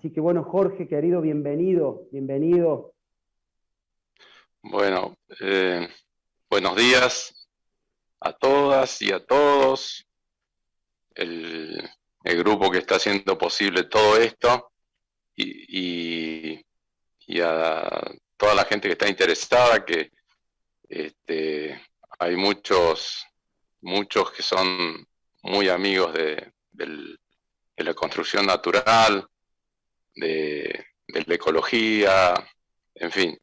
Así que bueno, Jorge, querido, bienvenido, bienvenido. Bueno, buenos días a todas y a todos, el grupo que está haciendo posible todo esto y, y a toda la gente que está interesada, que hay muchos que son muy amigos de la construcción natural, de la ecología, en fin.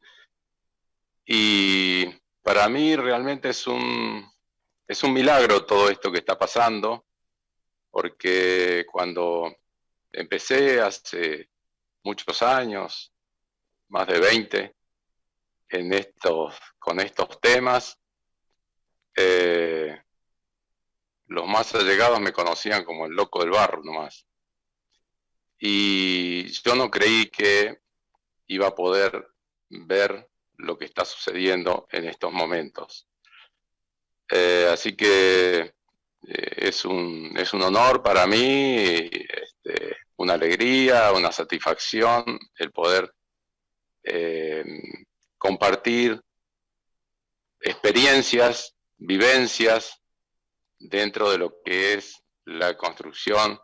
Y para mí realmente es un milagro todo esto que está pasando, porque cuando empecé hace muchos años, más de 20, con estos temas, eh, los más allegados me conocían como el loco del barro nomás. Y yo no creí que iba a poder ver lo que está sucediendo en estos momentos. Así que es un honor para mí, una alegría, una satisfacción el poder eh, compartir experiencias, vivencias dentro de lo que es la construcción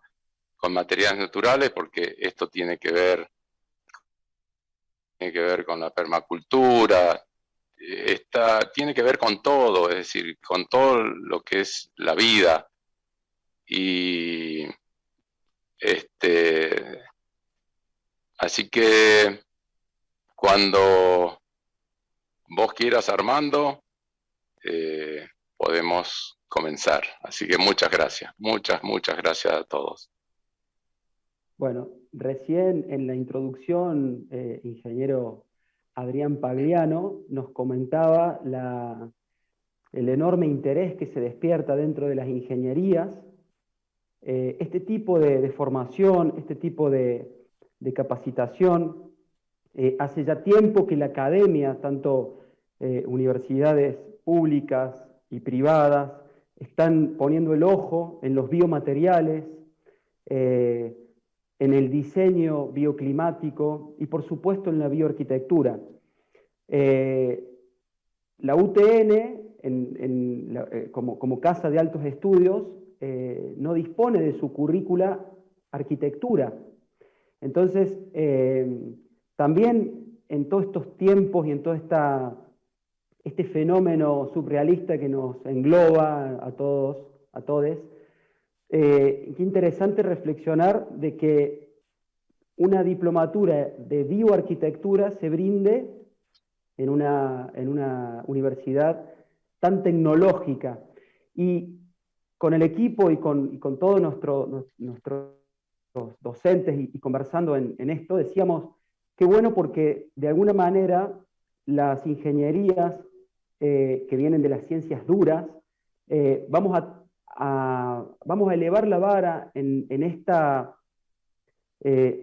con materiales naturales, porque esto tiene que ver con la permacultura, tiene que ver con todo, es decir, con todo lo que es la vida. Y así que cuando vos quieras, Armando, podemos comenzar. Así que muchas gracias, muchas gracias a todos. Bueno, recién en la introducción, ingeniero Adrián Pagliano nos comentaba el enorme interés que se despierta dentro de las ingenierías. Este tipo de formación, este tipo de capacitación, hace ya tiempo que la academia, tanto universidades públicas y privadas, están poniendo el ojo en los biomateriales, eh, en el diseño bioclimático y por supuesto en la bioarquitectura. La UTN, como casa de altos estudios, no dispone de su currícula arquitectura. Entonces, también en todos estos tiempos y en todo este fenómeno surrealista que nos engloba a todos, a todes, qué interesante reflexionar de que una diplomatura de bioarquitectura se brinde en una universidad tan tecnológica. Y con el equipo y con todos nuestros docentes y conversando en esto, decíamos, qué bueno porque de alguna manera las ingenierías que vienen de las ciencias duras, vamos a elevar la vara en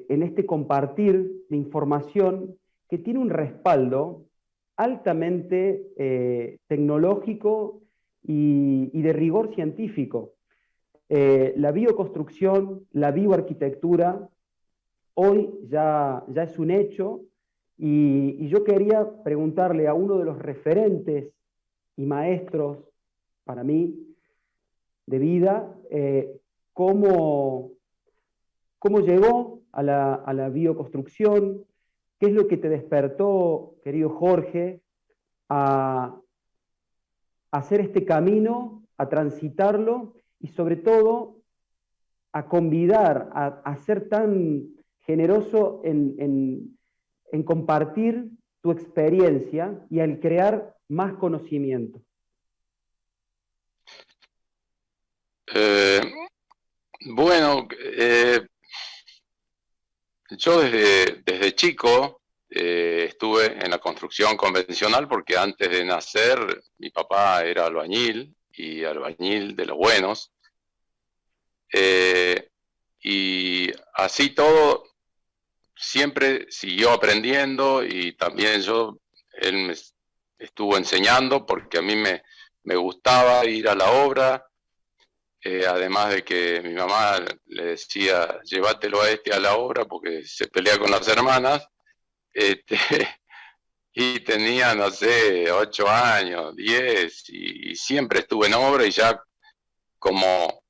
este compartir de información que tiene un respaldo altamente tecnológico y de rigor científico. La bioconstrucción, la bioarquitectura, hoy ya es un hecho, y yo quería preguntarle a uno de los referentes y maestros, para mí, de vida, cómo llegó a la bioconstrucción, qué es lo que te despertó, querido Jorge, a hacer este camino, a transitarlo y sobre todo a convidar, a ser tan generoso en compartir tu experiencia y al crear más conocimiento. Bueno, yo desde chico estuve en la construcción convencional porque antes de nacer mi papá era albañil y albañil de los buenos. Y así todo siempre siguió aprendiendo y también él me estuvo enseñando porque a mí me gustaba ir a la obra. además de que mi mamá le decía, llévatelo a este a la obra porque se pelea con las hermanas, este, y tenía, no sé, 8 años, 10, y siempre estuve en obra y ya como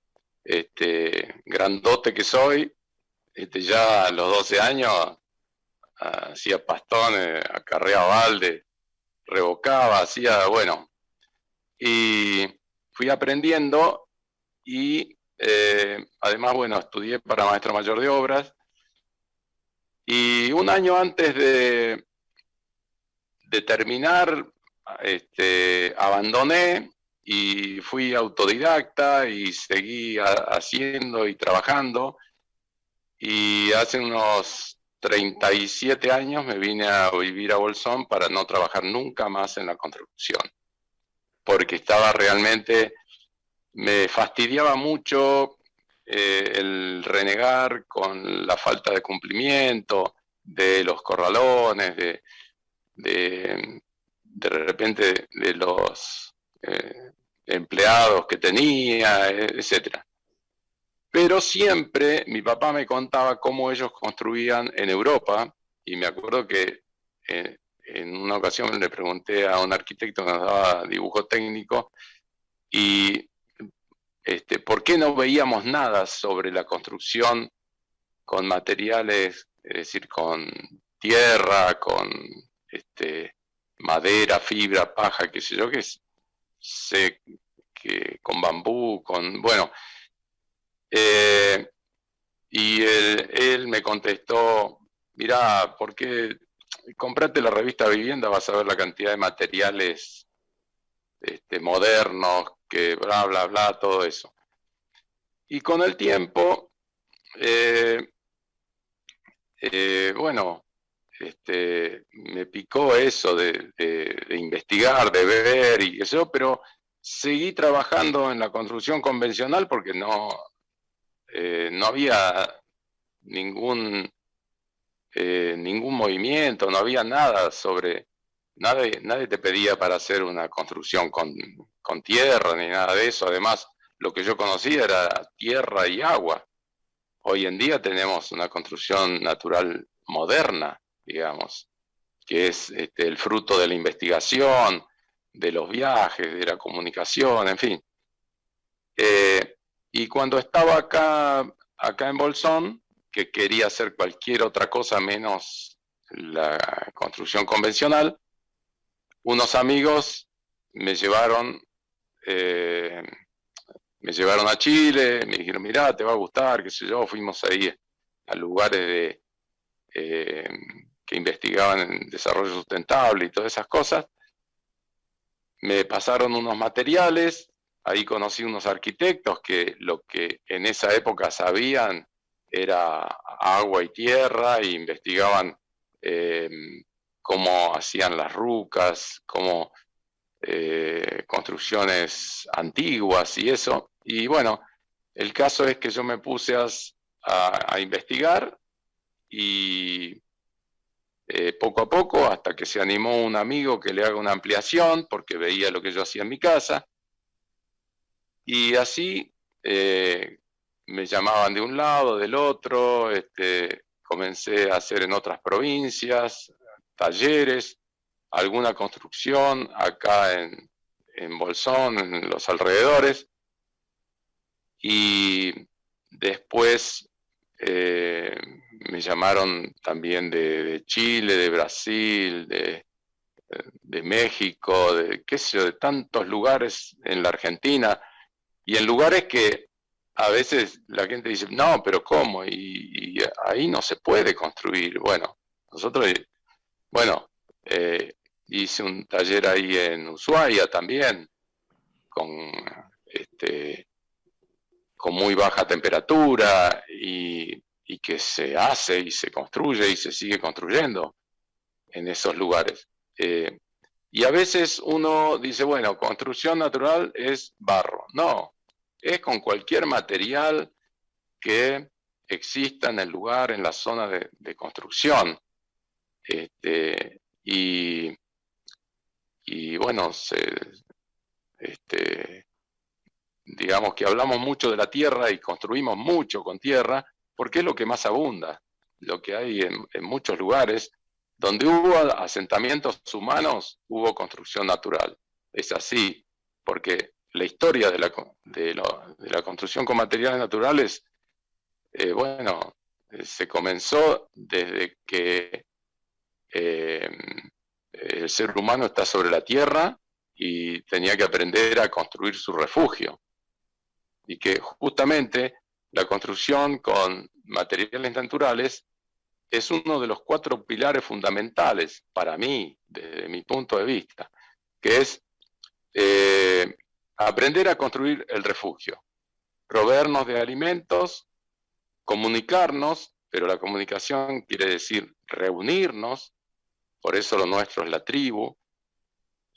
grandote que soy, ya a los 12 años hacía pastones, acarreaba balde, revocaba, hacía, bueno, y fui aprendiendo y además, bueno, estudié para maestro mayor de obras y un año antes de terminar, abandoné y fui autodidacta y seguí haciendo y trabajando. Y hace unos 37 años me vine a vivir a Bolsón para no trabajar nunca más en la construcción, porque estaba realmente, me fastidiaba mucho el renegar con la falta de cumplimiento de los corralones, de repente de los empleados que tenía, etcétera. Pero siempre mi papá me contaba cómo ellos construían en Europa, y me acuerdo que en una ocasión le pregunté a un arquitecto que nos daba dibujo técnico, y ¿por qué no veíamos nada sobre la construcción con materiales, es decir, con tierra, con madera, fibra, paja, qué sé yo, con bambú, bueno, y él me contestó, mirá, ¿por qué comprate la revista Vivienda? Vas a ver la cantidad de materiales modernos, que bla, bla, bla, todo eso. Y con el tiempo, bueno, me picó eso de investigar, de ver y eso, pero seguí trabajando en la construcción convencional porque no había ningún movimiento, no había nada sobre, nadie te pedía para hacer una construcción con tierra ni nada de eso. Además, lo que yo conocía era tierra y agua. Hoy en día tenemos una construcción natural moderna, digamos, que es el fruto de la investigación, de los viajes, de la comunicación, en fin. Y cuando estaba acá en Bolsón, que quería hacer cualquier otra cosa menos la construcción convencional, unos amigos me llevaron a Chile, me dijeron, mirá, te va a gustar, qué sé yo, fuimos ahí a lugares que investigaban en desarrollo sustentable y todas esas cosas. Me pasaron unos materiales, ahí conocí unos arquitectos que lo que en esa época sabían era agua y tierra, e investigaban cómo hacían las rucas, cómo construcciones antiguas y eso. Y bueno, el caso es que yo me puse a investigar y poco a poco, hasta que se animó un amigo que le haga una ampliación, porque veía lo que yo hacía en mi casa. Y así me llamaban de un lado, del otro, comencé a hacer en otras provincias, talleres, alguna construcción acá en Bolsón, en los alrededores. Y después me llamaron también de Chile, de Brasil, de México, de qué sé yo, de tantos lugares en la Argentina, y en lugares que a veces la gente dice, no, pero ¿cómo? Y ahí no se puede construir. Bueno, nosotros, bueno, hice un taller ahí en Ushuaia también, con con muy baja temperatura y que se hace y se construye y se sigue construyendo en esos lugares. Y a veces uno dice, bueno, construcción natural es barro. No, es con cualquier material que exista en el lugar, en la zona de construcción. Y bueno, digamos que hablamos mucho de la tierra y construimos mucho con tierra, porque es lo que más abunda, lo que hay en muchos lugares. Donde hubo asentamientos humanos, hubo construcción natural. Es así, porque la historia de la construcción con materiales naturales, bueno, se comenzó desde que el ser humano está sobre la tierra y tenía que aprender a construir su refugio. Y que justamente la construcción con materiales naturales es uno de los 4 pilares fundamentales para mí, desde mi punto de vista, que es aprender a construir el refugio, proveernos de alimentos, comunicarnos, pero la comunicación quiere decir reunirnos, por eso lo nuestro es la tribu,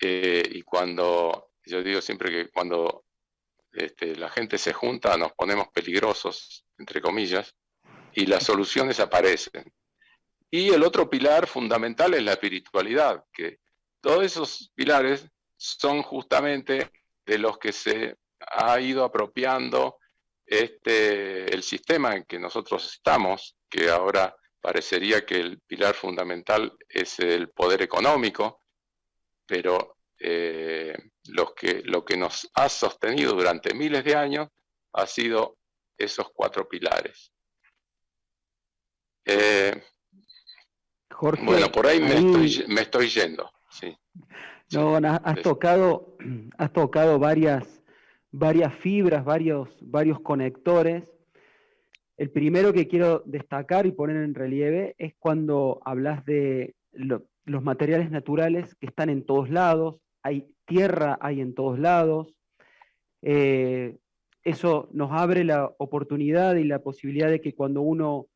y cuando, yo digo siempre que cuando la gente se junta nos ponemos peligrosos, entre comillas, y las soluciones aparecen. Y el otro pilar fundamental es la espiritualidad, que todos esos pilares son justamente de los que se ha ido apropiando el sistema en que nosotros estamos, que ahora parecería que el pilar fundamental es el poder económico, pero lo que nos ha sostenido durante miles de años ha sido esos 4 pilares. Jorge, bueno, por ahí me estoy yendo. Sí. No, has tocado varias fibras, varios conectores. El primero que quiero destacar y poner en relieve es cuando hablas de los materiales naturales que están en todos lados, hay tierra, hay en todos lados. Eso nos abre la oportunidad y la posibilidad de que cuando uno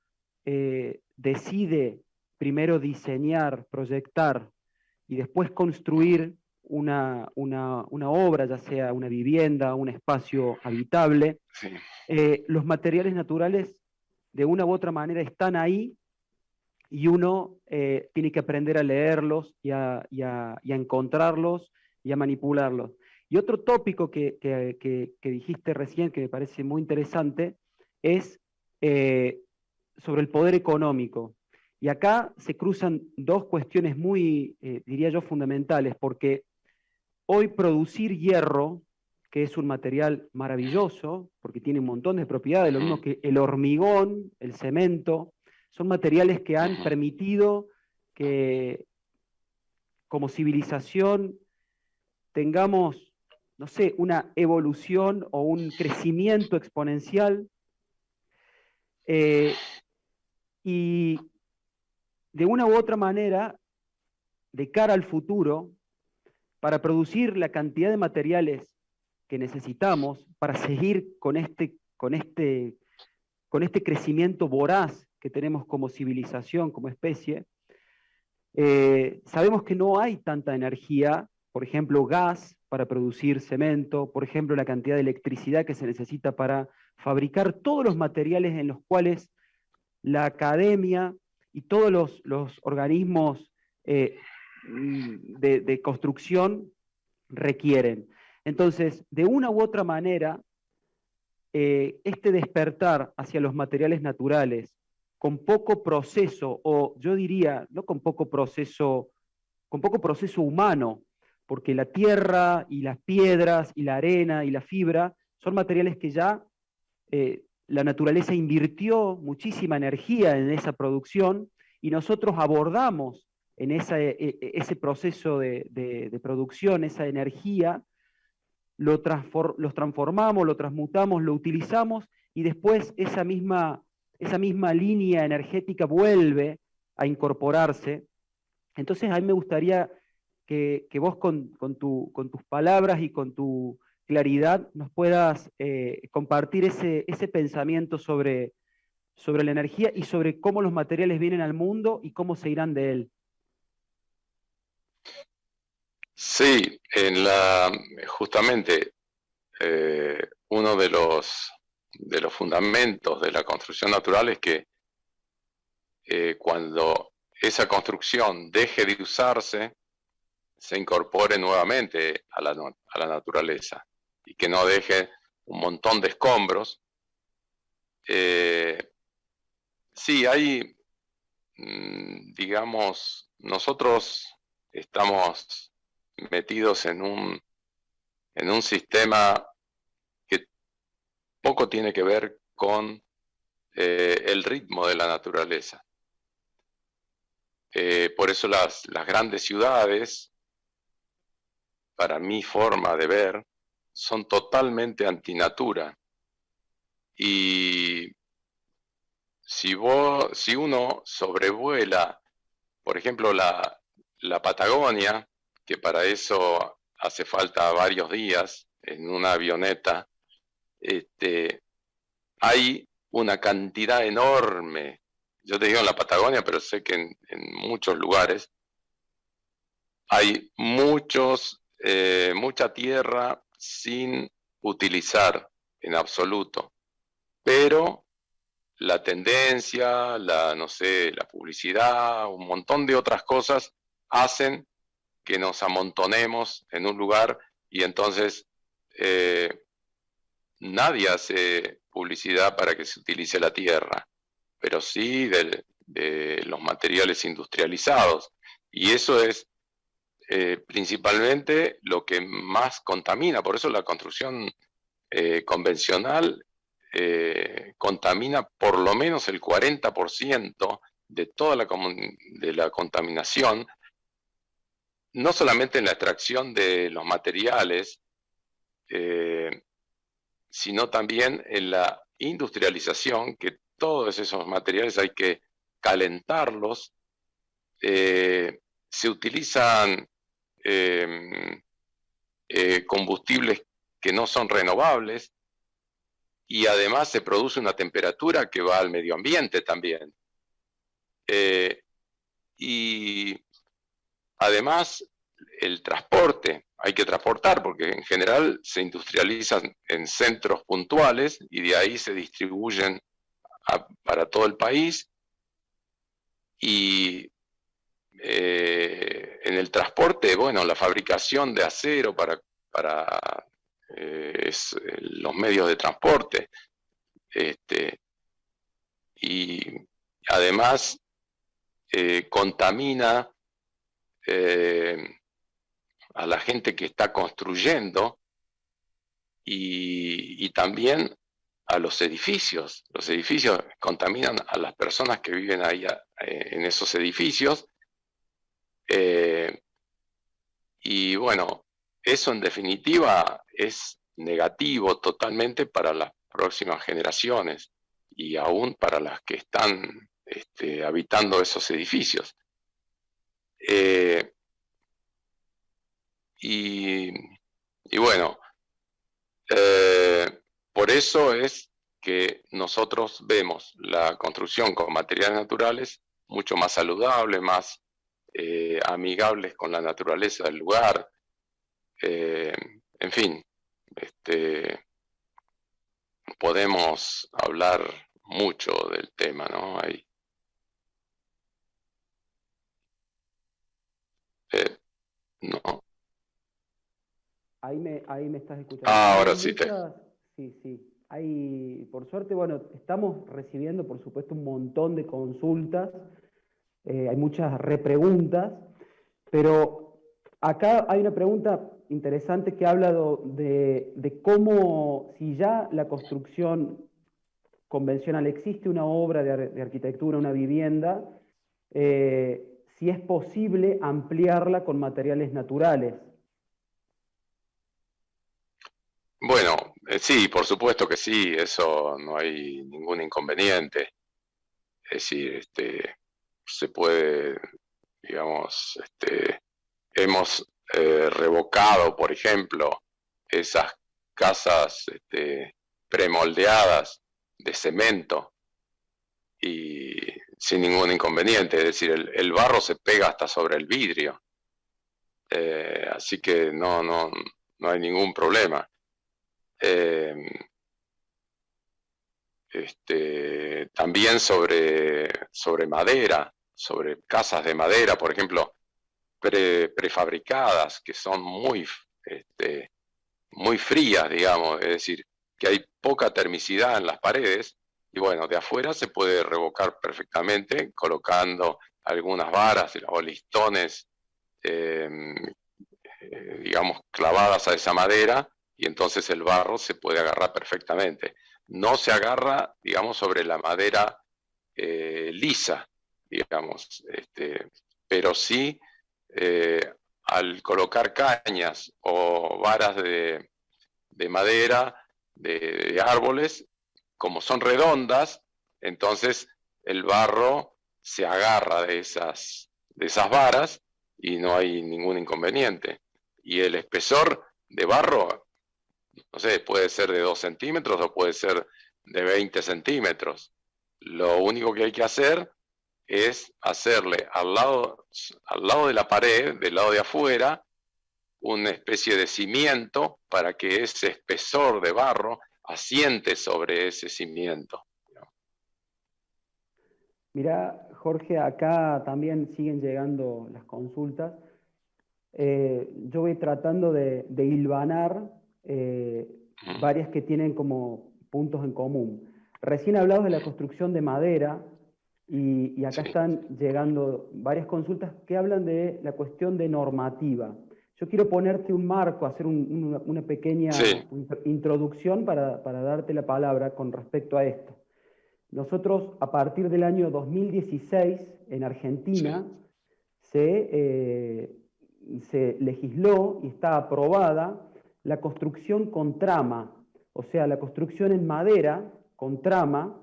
decide primero diseñar, proyectar y después construir una obra, ya sea una vivienda, un espacio habitable, Sí. Los materiales naturales de una u otra manera están ahí y uno tiene que aprender a leerlos y a encontrarlos y a manipularlos. Y otro tópico que dijiste recién, que me parece muy interesante, es sobre el poder económico. Y acá se cruzan 2 cuestiones muy, diría yo, fundamentales, porque hoy producir hierro, que es un material maravilloso, porque tiene un montón de propiedades, lo mismo que el hormigón, el cemento, son materiales que han permitido que como civilización tengamos, no sé, una evolución o un crecimiento exponencial. Y de una u otra manera, de cara al futuro, para producir la cantidad de materiales que necesitamos para seguir con este crecimiento voraz que tenemos como civilización, como especie, sabemos que no hay tanta energía, por ejemplo, gas para producir cemento, por ejemplo, la cantidad de electricidad que se necesita para fabricar todos los materiales en los cuales la academia y todos los organismos de construcción requieren. Entonces, de una u otra manera, este despertar hacia los materiales naturales con poco proceso, o yo diría, no con poco proceso humano, porque la tierra y las piedras y la arena y la fibra son materiales que ya la naturaleza invirtió muchísima energía en esa producción y nosotros abordamos en ese proceso de producción, esa energía, los transformamos, lo transmutamos, lo utilizamos y después esa misma línea energética vuelve a incorporarse. Entonces a mí me gustaría que vos con tus palabras y con tu claridad nos puedas compartir ese pensamiento sobre la energía y sobre cómo los materiales vienen al mundo y cómo se irán de él. Sí, justamente uno de los fundamentos de la construcción natural es que cuando esa construcción deje de usarse, se incorpore nuevamente a la naturaleza y que no deje un montón de escombros. Sí, hay, digamos, nosotros estamos metidos en un sistema que poco tiene que ver con el ritmo de la naturaleza. Por eso las grandes ciudades, para mi forma de ver, son totalmente antinatura. Y si uno sobrevuela, por ejemplo, la Patagonia, que para eso hace falta varios días en una avioneta, hay una cantidad enorme. Yo te digo en la Patagonia, pero sé que en muchos lugares hay mucha tierra sin utilizar en absoluto, pero la tendencia, no sé, la publicidad, un montón de otras cosas hacen que nos amontonemos en un lugar y entonces nadie hace publicidad para que se utilice la tierra, pero sí de los materiales industrializados. Y eso es principalmente lo que más contamina. Por eso la construcción convencional contamina por lo menos el 40% de toda la contaminación, no solamente en la extracción de los materiales, sino también en la industrialización, que todos esos materiales hay que calentarlos, se utilizan combustibles que no son renovables y además se produce una temperatura que va al medio ambiente también. Y además el transporte, hay que transportar porque en general se industrializan en centros puntuales y de ahí se distribuyen para todo el país. Y en el transporte, bueno, la fabricación de acero para los medios de transporte. Y además contamina a la gente que está construyendo y también a los edificios. Los edificios contaminan a las personas que viven ahí en esos edificios. Y bueno, eso en definitiva es negativo totalmente para las próximas generaciones y aún para las que están habitando esos edificios. Y bueno, por eso es que nosotros vemos la construcción con materiales naturales mucho más saludable, más amigables con la naturaleza del lugar. En fin, podemos hablar mucho del tema, ¿no? No. Ahí me estás escuchando. Ahora sí Sí, sí. Por suerte, bueno, estamos recibiendo, por supuesto, un montón de consultas. Hay muchas repreguntas, pero acá hay una pregunta interesante que habla de cómo, si ya la construcción convencional existe una obra de arquitectura, una vivienda, si es posible ampliarla con materiales naturales. Bueno, sí, por supuesto que sí, eso no hay ningún inconveniente. Es decir, se puede, digamos, hemos revocado, por ejemplo, esas casas premoldeadas de cemento y sin ningún inconveniente, es decir, el barro se pega hasta sobre el vidrio, así que no hay ningún problema. También sobre madera, sobre casas de madera, por ejemplo, prefabricadas, que son muy frías, digamos, es decir, que hay poca termicidad en las paredes, y bueno, de afuera se puede revocar perfectamente colocando algunas varas o listones, digamos, clavadas a esa madera, y entonces el barro se puede agarrar perfectamente. No se agarra, digamos, sobre la madera lisa, digamos, pero sí al colocar cañas o varas de madera, de árboles, como son redondas, entonces el barro se agarra de esas varas y no hay ningún inconveniente. Y el espesor de barro, no sé, puede ser de 2 centímetros o puede ser de 20 centímetros. Lo único que hay que hacer es hacerle al lado de la pared, del lado de afuera, una especie de cimiento para que ese espesor de barro asiente sobre ese cimiento. Mirá, Jorge, acá también siguen llegando las consultas. Yo voy tratando de hilvanar varias que tienen como puntos en común. Recién hablabas de la construcción de madera y acá Sí. están llegando varias consultas que hablan de la cuestión de normativa. Yo quiero ponerte un marco, hacer una pequeña Sí. introducción para darte la palabra con respecto a esto. Nosotros, a partir del año 2016, en Argentina, se legisló y está aprobada la construcción con trama, o sea, la construcción en madera con trama,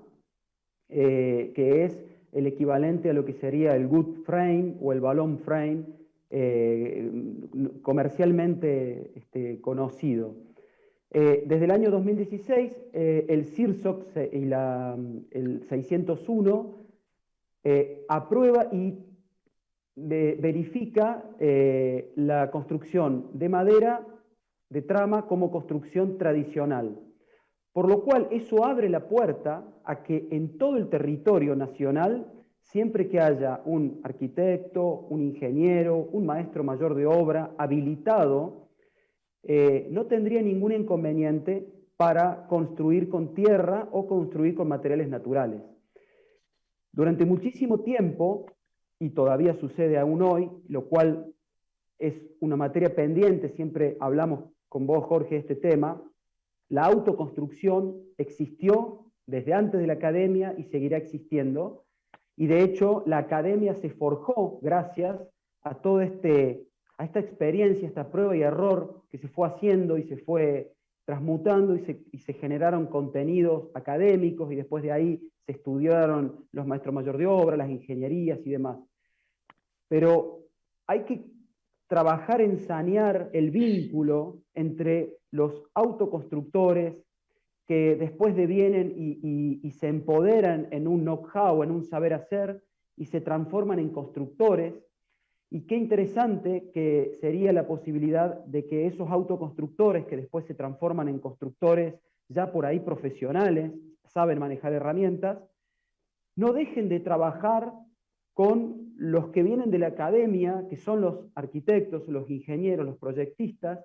que es el equivalente a lo que sería el wood frame o el balloon frame comercialmente conocido. Desde el año 2016, el CIRSOC y el 601 aprueba y verifica la construcción de madera de trama como construcción tradicional. Por lo cual eso abre la puerta a que en todo el territorio nacional, siempre que haya un arquitecto, un ingeniero, un maestro mayor de obra habilitado, no tendría ningún inconveniente para construir con tierra o construir con materiales naturales. Durante muchísimo tiempo, y todavía sucede aún hoy, lo cual es una materia pendiente, siempre hablamos con vos, Jorge, de este tema, la autoconstrucción existió desde antes de la academia y seguirá existiendo, y de hecho la academia se forjó gracias a todo a esta experiencia, esta prueba y error que se fue haciendo y se fue transmutando y se generaron contenidos académicos y después de ahí se estudiaron los maestros mayor de obra, las ingenierías y demás. Pero hay que trabajar en sanear el vínculo entre los autoconstructores que después devienen y se empoderan en un know-how, en un saber hacer, y se transforman en constructores. Y qué interesante que sería la posibilidad de que esos autoconstructores que después se transforman en constructores ya por ahí profesionales, saben manejar herramientas, no dejen de trabajar con los que vienen de la academia, que son los arquitectos, los ingenieros, los proyectistas,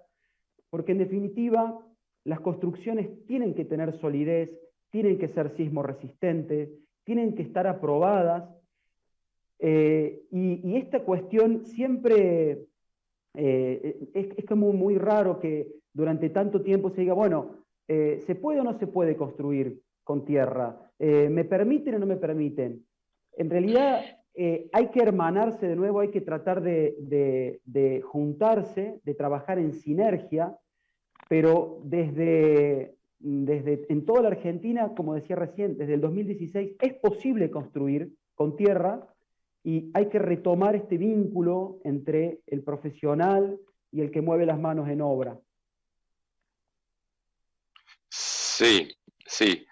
porque en definitiva las construcciones tienen que tener solidez, tienen que ser sismo resistentes, tienen que estar aprobadas, y esta cuestión siempre es como muy raro que durante tanto tiempo se diga, bueno, ¿se puede o no se puede construir con tierra? ¿Me permiten o no me permiten? En realidad hay que hermanarse de nuevo, hay que tratar de juntarse, de trabajar en sinergia, pero en toda la Argentina, como decía recién, desde el 2016 es posible construir con tierra y hay que retomar este vínculo entre el profesional y el que mueve las manos en obra. Sí, sí.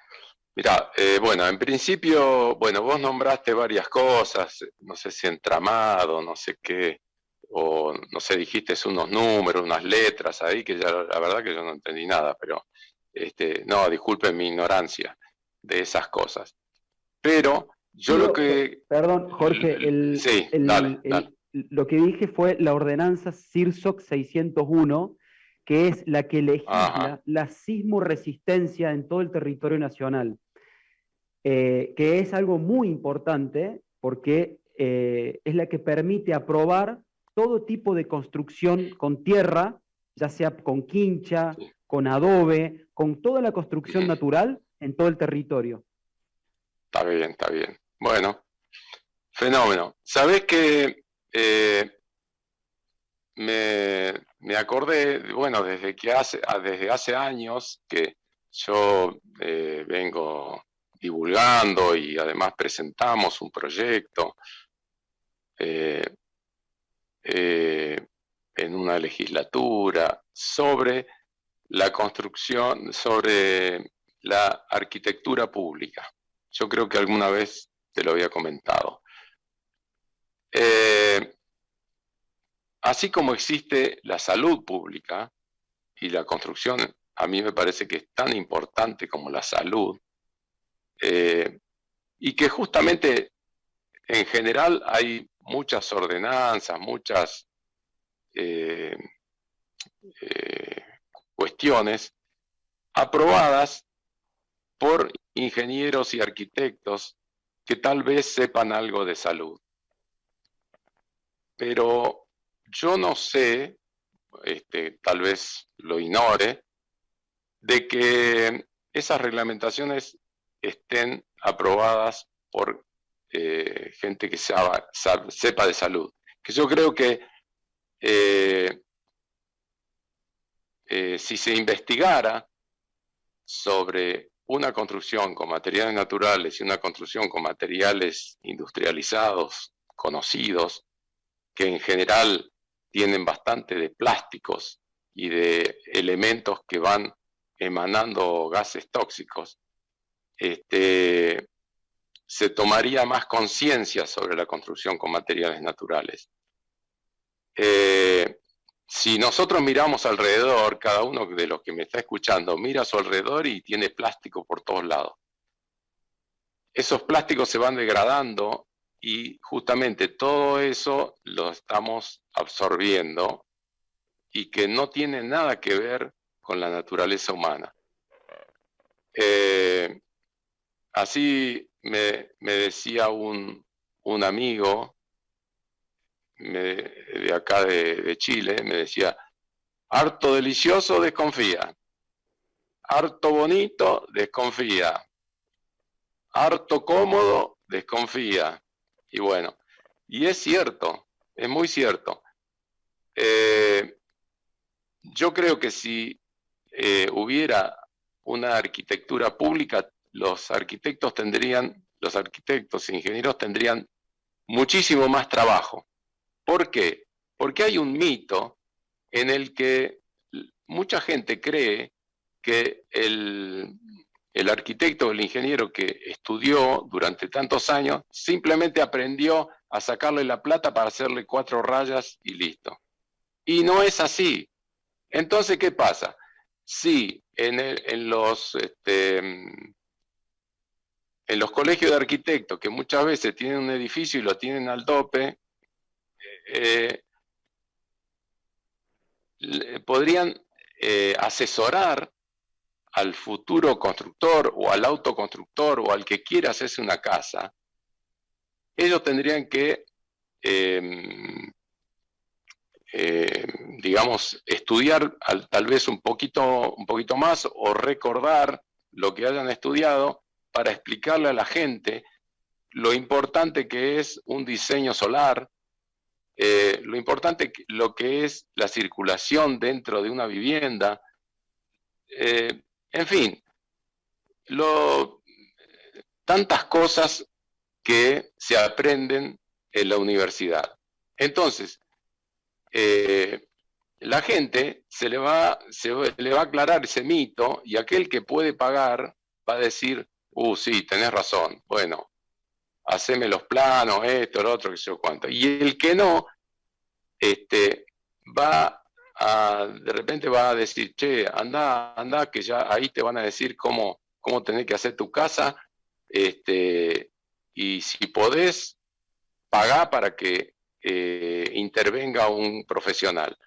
Mira, bueno, en principio, bueno, vos nombraste varias cosas, no sé si entramado, no sé qué, o no sé, dijiste unos números, unas letras ahí, que ya la verdad que yo no entendí nada, pero no, disculpen mi ignorancia de esas cosas. Pero yo lo que... Perdón, Jorge, sí, dale. lo que dije fue la ordenanza CIRSOC 601, que es la que Ajá. legisla la sismoresistencia en todo el territorio nacional, que es algo muy importante porque es la que permite aprobar todo tipo de construcción con tierra, ya sea con quincha, Sí. con adobe, con toda la construcción Ujú. natural en todo el territorio. Está bien, está bien. Bueno, fenómeno. ¿Sabés que me acordé, bueno, desde hace años que yo vengo divulgando y además presentamos un proyecto eh, eh, en una legislatura sobre la construcción, sobre la arquitectura pública. Yo creo que alguna vez te lo había comentado. Eh, Así como existe la salud pública y la construcción, a mí me parece que es tan importante como la salud, y que justamente en general hay muchas ordenanzas, muchas eh, eh, cuestiones aprobadas por ingenieros y arquitectos que tal vez sepan algo de salud. Pero yo no sé, tal vez lo ignore, de que esas reglamentaciones estén aprobadas por gente que sepa de salud. Que yo creo que eh, si se investigara sobre una construcción con materiales naturales y una construcción con materiales industrializados, conocidos, que en general tienen bastante de plásticos y de elementos que van emanando gases tóxicos, se tomaría más conciencia sobre la construcción con materiales naturales. Eh, si nosotros miramos alrededor, cada uno de los que me está escuchando mira a su alrededor y tiene plástico por todos lados. Esos plásticos se van degradando y justamente todo eso lo estamos absorbiendo y que no tiene nada que ver con la naturaleza humana. Así me decía un amigo de acá de Chile, me decía, harto delicioso, desconfía, harto bonito, desconfía, harto cómodo, desconfía. Y bueno, y es cierto, es muy cierto. Yo creo que si hubiera una arquitectura pública, los arquitectos e ingenieros tendrían muchísimo más trabajo. ¿Por qué? Porque hay un mito en el que mucha gente cree que el arquitecto o el ingeniero que estudió durante tantos años simplemente aprendió a sacarle la plata para hacerle 4 rayas y listo. Y no es así. Entonces, ¿qué pasa? Si en los colegios de arquitectos, que muchas veces tienen un edificio y lo tienen al tope, eh, podrían asesorar al futuro constructor o al autoconstructor o al que quiera hacerse una casa. Ellos tendrían que, eh, eh, digamos, estudiar tal vez un poquito más o recordar lo que hayan estudiado para explicarle a la gente lo importante que es un diseño solar, lo importante lo que es la circulación dentro de una vivienda, en fin, lo, tantas cosas que se aprenden en la universidad. Entonces, la gente se le va a aclarar ese mito y aquel que puede pagar va a decir, sí, tenés razón, bueno, haceme los planos, esto, lo otro, que sé yo cuánto. Y el que no, de repente va a decir, che, anda, que ya ahí te van a decir cómo tenés que hacer tu casa, y si podés, pagá para que intervenga un profesional.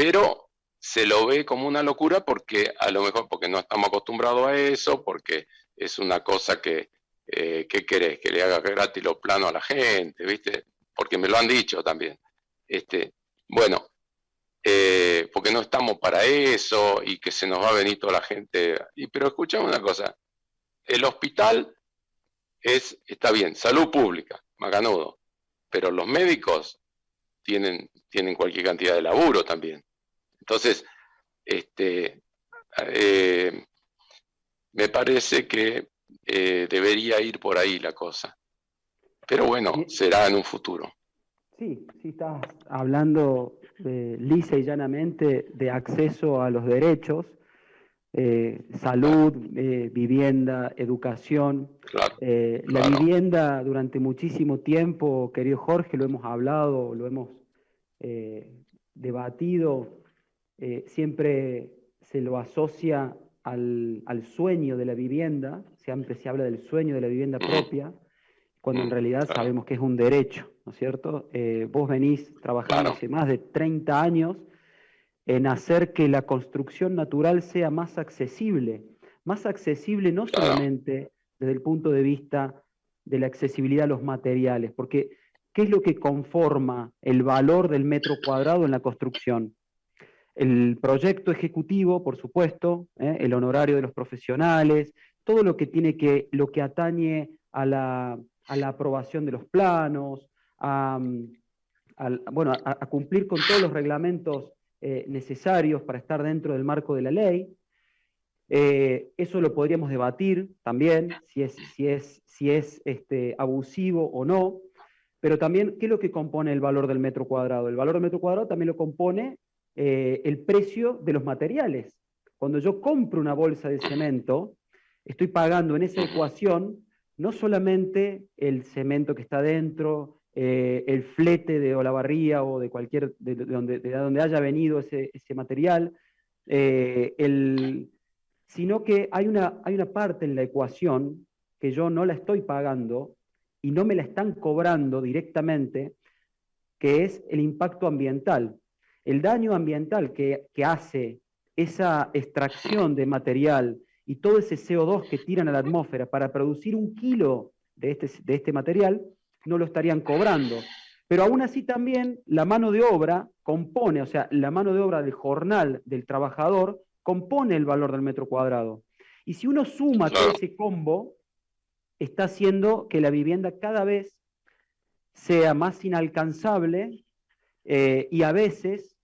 pero se lo ve como una locura porque a lo mejor porque no estamos acostumbrados a eso, porque es una cosa que, ¿qué querés? Que le haga gratis los planos a la gente, ¿viste? Porque me lo han dicho también. Bueno, porque no estamos para eso y que se nos va a venir toda la gente. Pero escuchame una cosa, el hospital está bien, salud pública, macanudo, pero los médicos tienen cualquier cantidad de laburo también. Entonces, me parece que debería ir por ahí la cosa. Pero bueno, será en un futuro. Sí, sí, estás hablando lisa y llanamente de acceso a los derechos, salud, vivienda, educación. Claro, La claro. vivienda durante muchísimo tiempo, querido Jorge, lo hemos hablado, lo hemos debatido, siempre se lo asocia al sueño de la vivienda, siempre se habla del sueño de la vivienda propia, cuando en realidad Claro, sabemos que es un derecho, ¿no es cierto? Vos venís trabajando claro. hace más de 30 años en hacer que la construcción natural sea más accesible no Claro. solamente desde el punto de vista de la accesibilidad a los materiales, porque ¿qué es lo que conforma el valor del metro cuadrado en la construcción? El proyecto ejecutivo, por supuesto, el honorario de los profesionales, todo lo que atañe a la aprobación de los planos, bueno, a cumplir con todos los reglamentos necesarios para estar dentro del marco de la ley. Eso lo podríamos debatir también, si es abusivo o no, pero también, ¿qué es lo que compone el valor del metro cuadrado? El valor del metro cuadrado también lo compone el precio de los materiales. Cuando yo compro una bolsa de cemento, estoy pagando en esa ecuación no solamente el cemento que está dentro, el flete de Olavarría o de cualquier, de donde haya venido ese material, sino que hay una parte en la ecuación que yo no la estoy pagando y no me la están cobrando directamente, que es el impacto ambiental. El daño ambiental que hace esa extracción de material y todo ese CO2 que tiran a la atmósfera para producir 1 kilo de este material, no lo estarían cobrando. Pero aún así también la mano de obra compone, o sea, la mano de obra del jornal del trabajador compone el valor del metro cuadrado. Y si uno suma todo Claro. ese combo, está haciendo que la vivienda cada vez sea más inalcanzable y a veces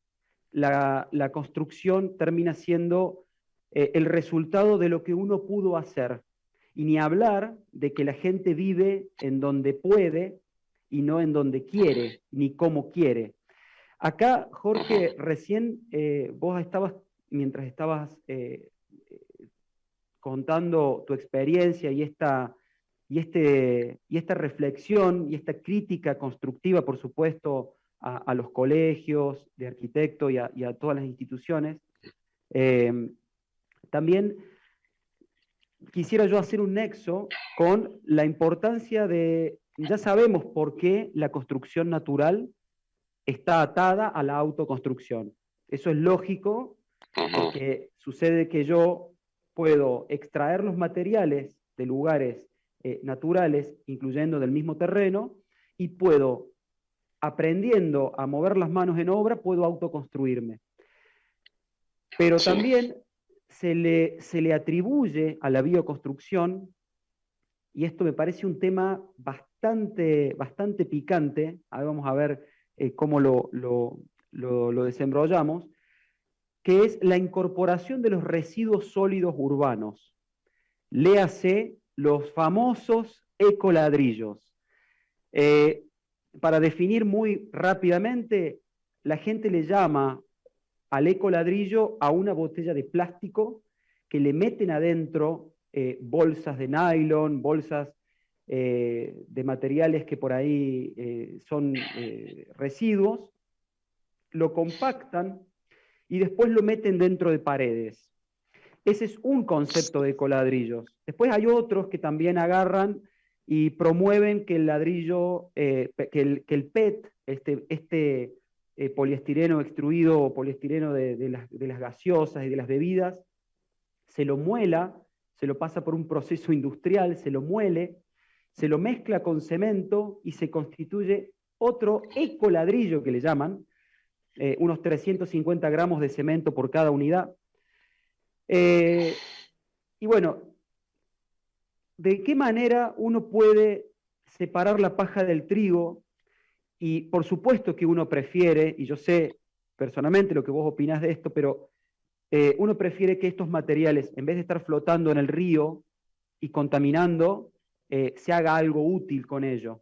la construcción termina siendo el resultado de lo que uno pudo hacer. Y ni hablar de que la gente vive en donde puede y no en donde quiere, ni como quiere. Acá, Jorge, recién vos estabas, mientras estabas contando tu experiencia y esta reflexión y esta crítica constructiva, por supuesto, a los colegios de arquitectos y a todas las instituciones, también quisiera yo hacer un nexo con la importancia de, ya sabemos por qué la construcción natural está atada a la autoconstrucción. Eso es lógico, porque sucede que yo puedo extraer los materiales de lugares naturales, incluyendo del mismo terreno, y puedo, aprendiendo a mover las manos en obra, puedo autoconstruirme. Pero Sí. también se le atribuye a la bioconstrucción, y esto me parece un tema bastante picante, ahora vamos a ver cómo lo desenrollamos, que es la incorporación de los residuos sólidos urbanos. Léase los famosos ecoladrillos. Para definir muy rápidamente, la gente le llama al ecoladrillo a una botella de plástico que le meten adentro bolsas de nylon, bolsas de materiales que por ahí son residuos, lo compactan y después lo meten dentro de paredes. Ese es un concepto de ecoladrillos. Después hay otros que también agarran y promueven que el ladrillo, que el PET, poliestireno extruido o poliestireno de las gaseosas y de las bebidas, se lo muela, se lo pasa por un proceso industrial, se lo muele, se lo mezcla con cemento y se constituye otro ecoladrillo que le llaman, unos 350 gramos de cemento por cada unidad. Y bueno, ¿de qué manera uno puede separar la paja del trigo? Y por supuesto que uno prefiere, y yo sé personalmente lo que vos opinás de esto, pero uno prefiere que estos materiales, en vez de estar flotando en el río y contaminando, se haga algo útil con ello.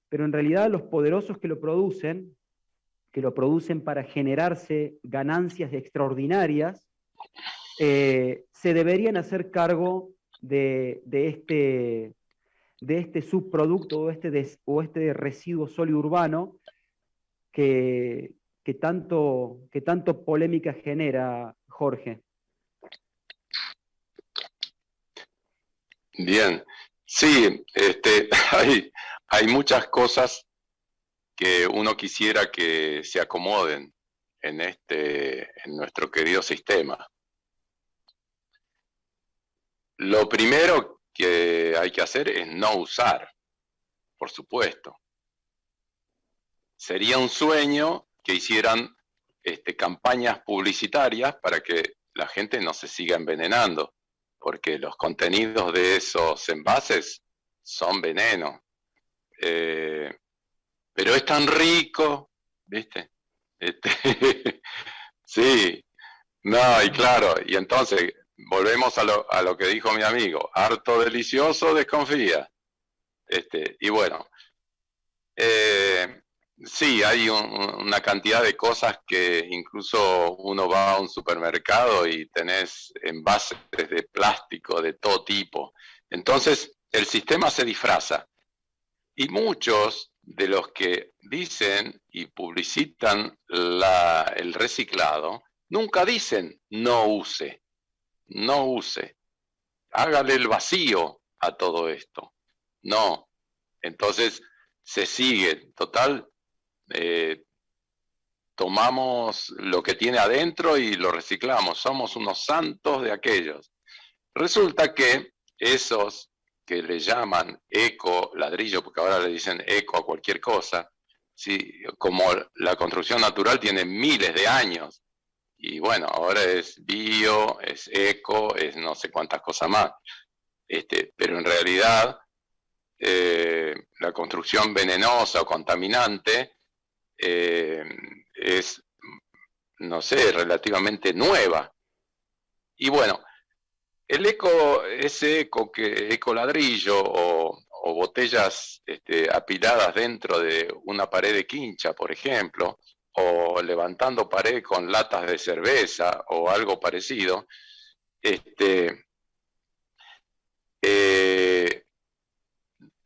Pero en realidad los poderosos que lo producen para generarse ganancias extraordinarias, se deberían hacer cargo de este subproducto o este residuo sólido urbano que tanto polémica genera, Jorge. Bien, sí, hay muchas cosas que uno quisiera que se acomoden en nuestro querido sistema. Lo primero que hay que hacer es no usar, por supuesto. Sería un sueño que hicieran campañas publicitarias para que la gente no se siga envenenando, porque los contenidos de esos envases son veneno. Pero es tan rico, ¿viste? Sí, no, y claro, y entonces volvemos a lo que dijo mi amigo, harto delicioso desconfía. Y bueno, sí, hay una cantidad de cosas que incluso uno va a un supermercado y tenés envases de plástico de todo tipo. Entonces, el sistema se disfraza. Y muchos de los que dicen y publicitan el reciclado, nunca dicen no use, no use, hágale el vacío a todo esto. No, entonces se sigue, total, tomamos lo que tiene adentro y lo reciclamos, somos unos santos de aquellos. Resulta que esos que le llaman eco ladrillo, porque ahora le dicen eco a cualquier cosa, ¿sí? Como la construcción natural tiene miles de años, y bueno, ahora es bio, es eco, es no sé cuántas cosas más, pero en realidad la construcción venenosa o contaminante es, no sé, relativamente nueva. Y bueno, ese eco ladrillo o botellas apiladas dentro de una pared de quincha, por ejemplo, o levantando pared con latas de cerveza o algo parecido,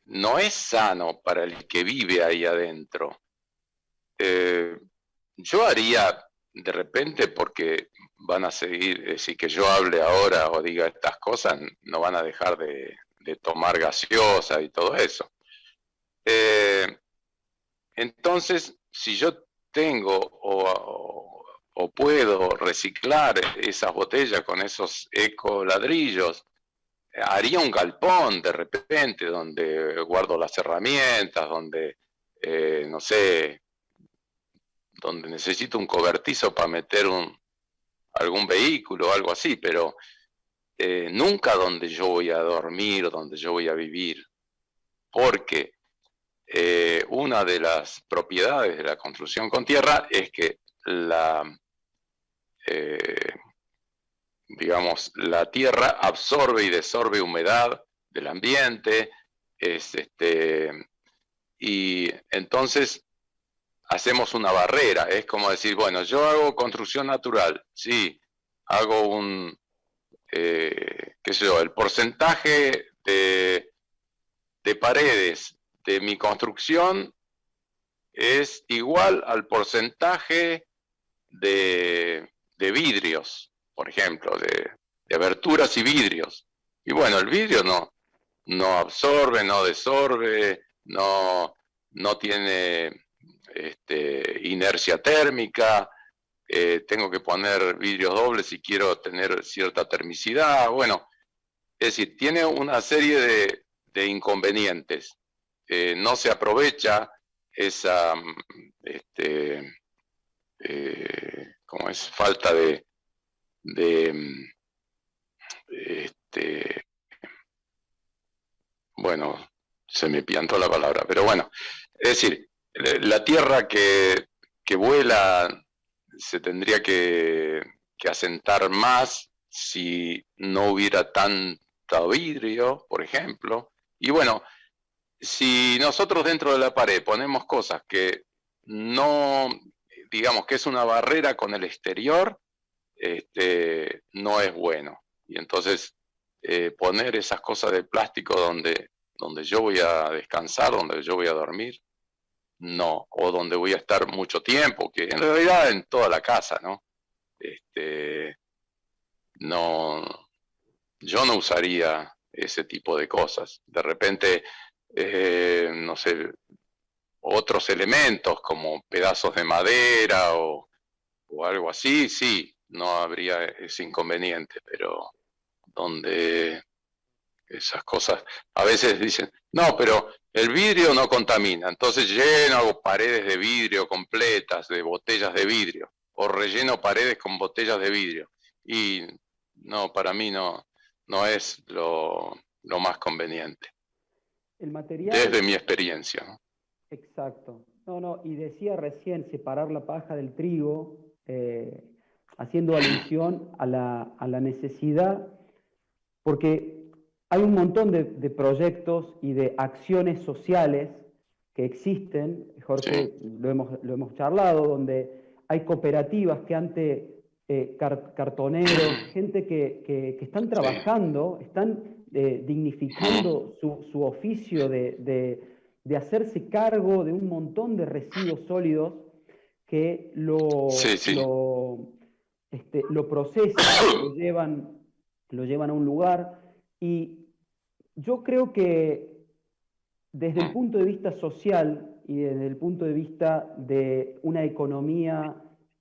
no es sano para el que vive ahí adentro. Yo haría de repente, porque van a seguir, si que yo hable ahora o diga estas cosas, no van a dejar de tomar gaseosa y todo eso. Entonces, si yo tengo o puedo reciclar esas botellas con esos eco ladrillos, haría un galpón de repente donde guardo las herramientas, donde, no sé, donde necesito un cobertizo para meter algún vehículo o algo así, pero nunca donde yo voy a dormir, donde yo voy a vivir, porque una de las propiedades de la construcción con tierra es que digamos, la tierra absorbe y desorbe humedad del ambiente, y entonces hacemos una barrera. Es como decir, bueno, yo hago construcción natural, sí, hago qué sé yo, el porcentaje de paredes de mi construcción es igual al porcentaje de vidrios, por ejemplo, de aberturas y vidrios. Y bueno, el vidrio no absorbe, no desorbe, no tiene inercia térmica, tengo que poner vidrios dobles si quiero tener cierta termicidad. Bueno, es decir, tiene una serie de inconvenientes. No se aprovecha esa como es falta bueno, se me piantó la palabra, pero bueno, es decir, la tierra que vuela se tendría que asentar más si no hubiera tanto vidrio, por ejemplo. Y bueno, si nosotros dentro de la pared ponemos cosas que no, digamos que es una barrera con el exterior, no es bueno. Y entonces poner esas cosas de plástico donde yo voy a descansar, donde yo voy a dormir, no, o donde voy a estar mucho tiempo, que en realidad en toda la casa, ¿no? No, yo no usaría ese tipo de cosas. De repente, no sé, otros elementos como pedazos de madera o algo así, sí, no habría ese inconveniente, pero donde esas cosas, a veces dicen, no, pero el vidrio no contamina, entonces lleno paredes de vidrio completas, de botellas de vidrio, o relleno paredes con botellas de vidrio, y no, para mí no es lo más conveniente, El material, desde mi experiencia, ¿no? exacto. No, y decía recién separar la paja del trigo, haciendo alusión a la necesidad, porque hay un montón de proyectos y de acciones sociales que existen, Jorge, Sí, lo hemos charlado, donde hay cooperativas que antes, cartoneros, gente que están sí, trabajando, están dignificando su oficio de hacerse cargo de un montón de residuos sólidos que sí, sí. lo procesan, lo llevan a un lugar. Y yo creo que desde el punto de vista social y desde el punto de vista de una economía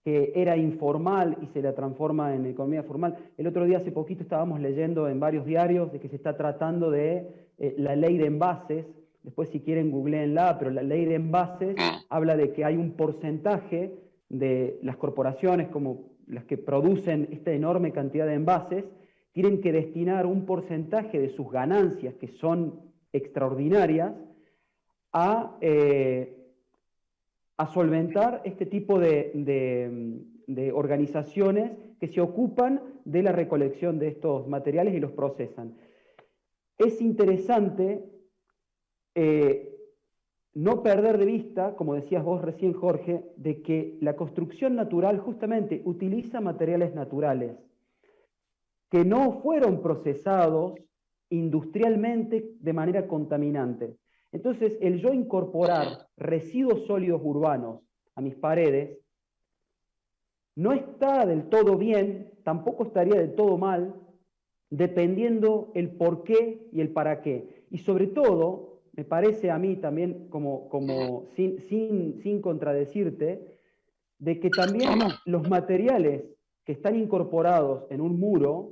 que era informal y se la transforma en economía formal. El otro día, hace poquito, estábamos leyendo en varios diarios de que se está tratando de la ley de envases. Después, si quieren, googleenla, pero la ley de envases habla de que hay un porcentaje de las corporaciones, como las que producen esta enorme cantidad de envases, tienen que destinar un porcentaje de sus ganancias, que son extraordinarias, a, a solventar este tipo de organizaciones que se ocupan de la recolección de estos materiales y los procesan. Es interesante no perder de vista, como decías vos recién, Jorge, de que la construcción natural justamente utiliza materiales naturales que no fueron procesados industrialmente de manera contaminante. Entonces, el yo incorporar residuos sólidos urbanos a mis paredes no está del todo bien, tampoco estaría del todo mal, dependiendo el por qué y el para qué. Y sobre todo, me parece a mí también, sin contradecirte, de que también los materiales que están incorporados en un muro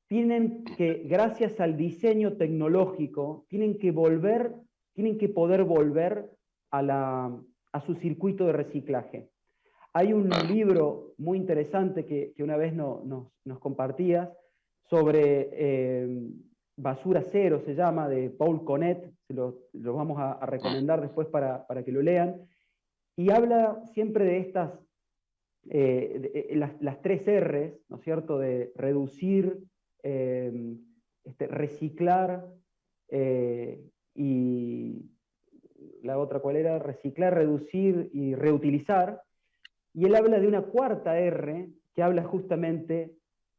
tienen que, gracias al diseño tecnológico, tienen que poder volver a su circuito de reciclaje. Hay un libro muy interesante que una vez nos compartías sobre Basura Cero, se llama, de Paul Conet, lo vamos a recomendar después para que lo lean, y habla siempre de estas, las 3 R's, ¿no es cierto?, de reducir, reciclar, y la otra, ¿cuál era? Reciclar, reducir y reutilizar. Y él habla de una 4ª R que habla justamente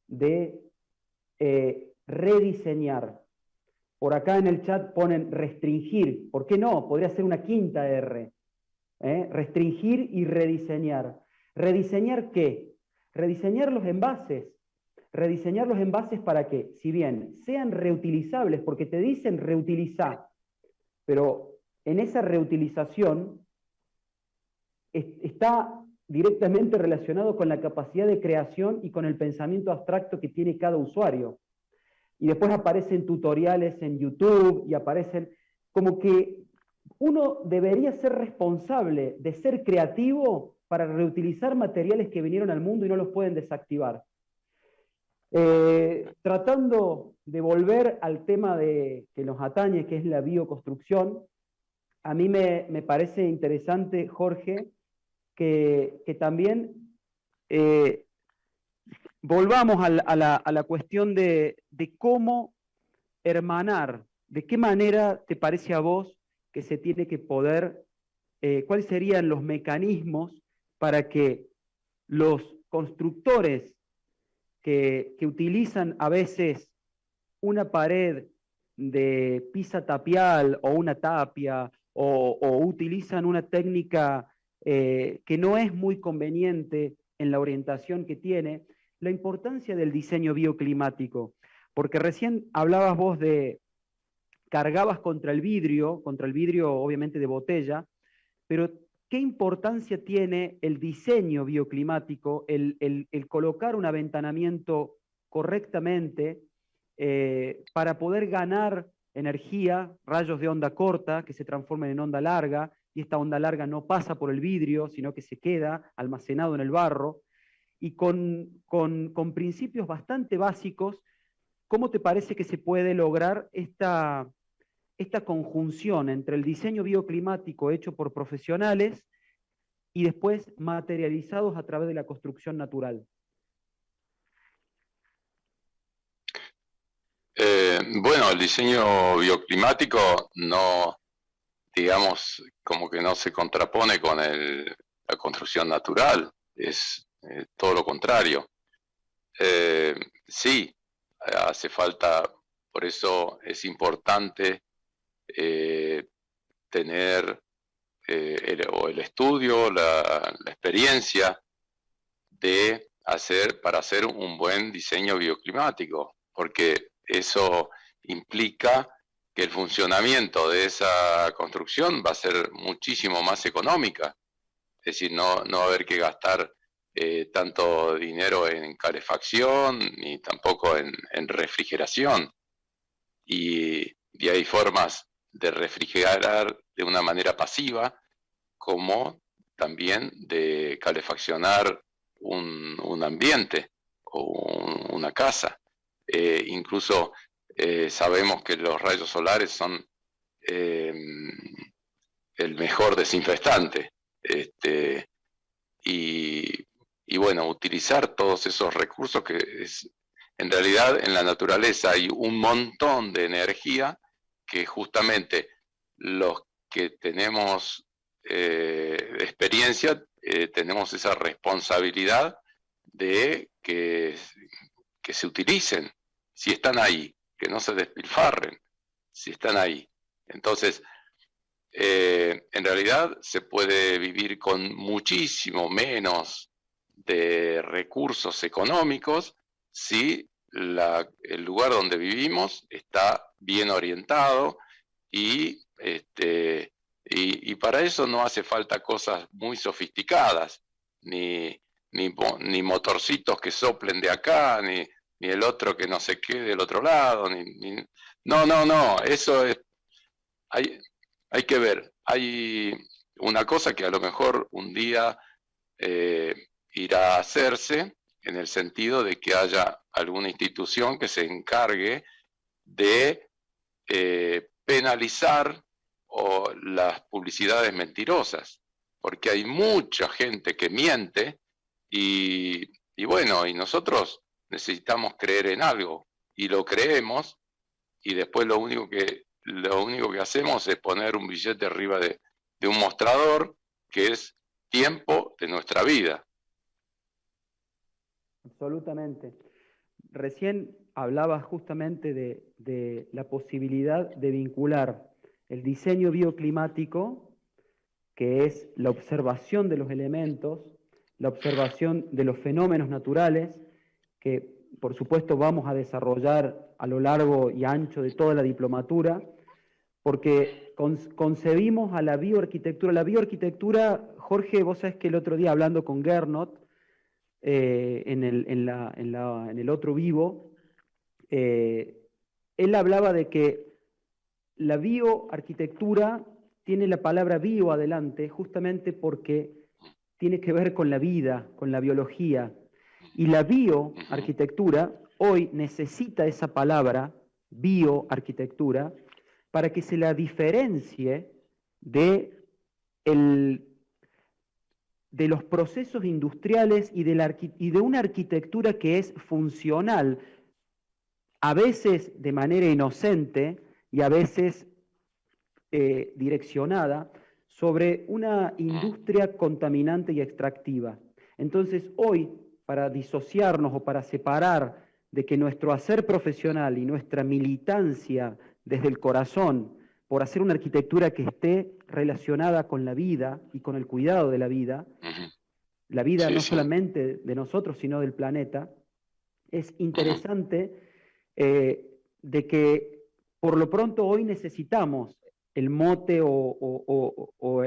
de rediseñar. Por acá en el chat ponen restringir. ¿Por qué no? Podría ser una 5ª R. Restringir y rediseñar. ¿Rediseñar qué? Rediseñar los envases. Rediseñar los envases para que, si bien sean reutilizables, porque te dicen reutilizar, pero en esa reutilización está directamente relacionado con la capacidad de creación y con el pensamiento abstracto que tiene cada usuario. Y después aparecen tutoriales en YouTube y aparecen como que uno debería ser responsable de ser creativo para reutilizar materiales que vinieron al mundo y no los pueden desactivar. Tratando de volver al tema que nos atañe, que es la bioconstrucción, a mí me parece interesante, Jorge, que también volvamos a la cuestión de cómo hermanar, de qué manera te parece a vos que se tiene que poder, cuáles serían los mecanismos para que los constructores que utilizan a veces una pared de pisa tapial o una tapia o utilizan una técnica que no es muy conveniente en la orientación que tiene, la importancia del diseño bioclimático, porque recién hablabas vos cargabas contra el vidrio obviamente de botella, pero ¿qué importancia tiene el diseño bioclimático, el colocar un aventanamiento correctamente para poder ganar energía, rayos de onda corta que se transformen en onda larga, y esta onda larga no pasa por el vidrio, sino que se queda almacenado en el barro, y con principios bastante básicos, ¿cómo te parece que se puede lograr esta conjunción entre el diseño bioclimático hecho por profesionales y después materializados a través de la construcción natural? Bueno, el diseño bioclimático no, digamos, como que no se contrapone con la construcción natural, es todo lo contrario. Sí, hace falta, por eso es importante tener el estudio, la experiencia para hacer un buen diseño bioclimático, porque eso implica que el funcionamiento de esa construcción va a ser muchísimo más económica. Es decir, no va a haber que gastar tanto dinero en calefacción ni tampoco en refrigeración. Y hay formas de refrigerar de una manera pasiva, como también de calefaccionar un ambiente o una casa. Incluso sabemos que los rayos solares son el mejor desinfectante. Y bueno, utilizar todos esos recursos en realidad en la naturaleza hay un montón de energía que justamente los que tenemos experiencia tenemos esa responsabilidad de que se utilicen, si están ahí, que no se despilfarren, si están ahí. Entonces, en realidad se puede vivir con muchísimo menos de recursos económicos si el lugar donde vivimos está bien orientado y para eso no hace falta cosas muy sofisticadas, ni motorcitos que soplen de acá, ni el otro que no se quede del otro lado, no, eso es, hay que ver, hay una cosa que a lo mejor un día irá a hacerse, en el sentido de que haya alguna institución que se encargue de penalizar las publicidades mentirosas, porque hay mucha gente que miente y bueno, y nosotros necesitamos creer en algo y lo creemos, y después lo único que hacemos es poner un billete arriba de un mostrador que es tiempo de nuestra vida. Absolutamente. Recién hablabas justamente de la posibilidad de vincular el diseño bioclimático, que es la observación de los elementos, la observación de los fenómenos naturales, que por supuesto vamos a desarrollar a lo largo y ancho de toda la diplomatura, porque concebimos a la bioarquitectura. La bioarquitectura, Jorge, vos sabés que el otro día hablando con Gernot, en el otro vivo, él hablaba de que la bioarquitectura tiene la palabra bio adelante justamente porque tiene que ver con la vida, con la biología. Y la bioarquitectura hoy necesita esa palabra, bioarquitectura, para que se la diferencie de, de los procesos industriales y de una arquitectura que es funcional, a veces de manera inocente y a veces direccionada sobre una industria contaminante y extractiva. Entonces, hoy, para disociarnos o para separar de que nuestro hacer profesional y nuestra militancia desde el corazón por hacer una arquitectura que esté relacionada con la vida y con el cuidado de la vida Sí, no sí. solamente de nosotros, sino del planeta, es interesante de que por lo pronto hoy necesitamos el mote o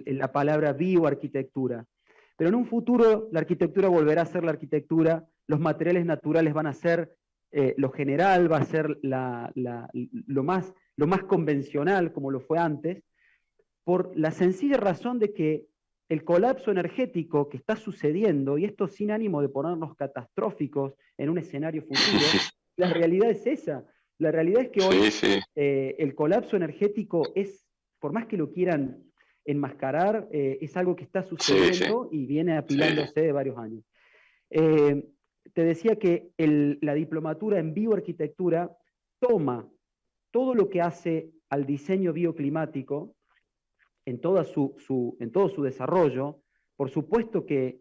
la palabra bioarquitectura. Pero en un futuro la arquitectura volverá a ser la arquitectura, los materiales naturales van a ser lo general, va a ser lo más convencional como lo fue antes, por la sencilla razón de que el colapso energético que está sucediendo, y esto sin ánimo de ponernos catastróficos en un escenario futuro, la realidad es esa. La realidad es que hoy el colapso energético es, por más que lo quieran enmascarar, es algo que está sucediendo y viene apilándose de varios años. Te decía que la diplomatura en bioarquitectura toma todo lo que hace al diseño bioclimático en todo su desarrollo, por supuesto que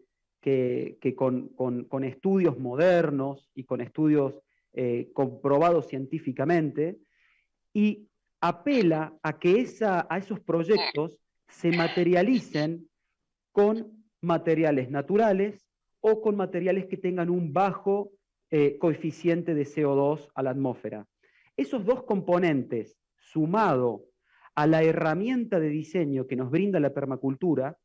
con estudios modernos y con estudios comprobados científicamente, y apela a que a esos proyectos se materialicen con materiales naturales o con materiales que tengan un bajo coeficiente de CO2 a la atmósfera. Esos dos componentes, sumado a la herramienta de diseño que nos brinda la permacultura,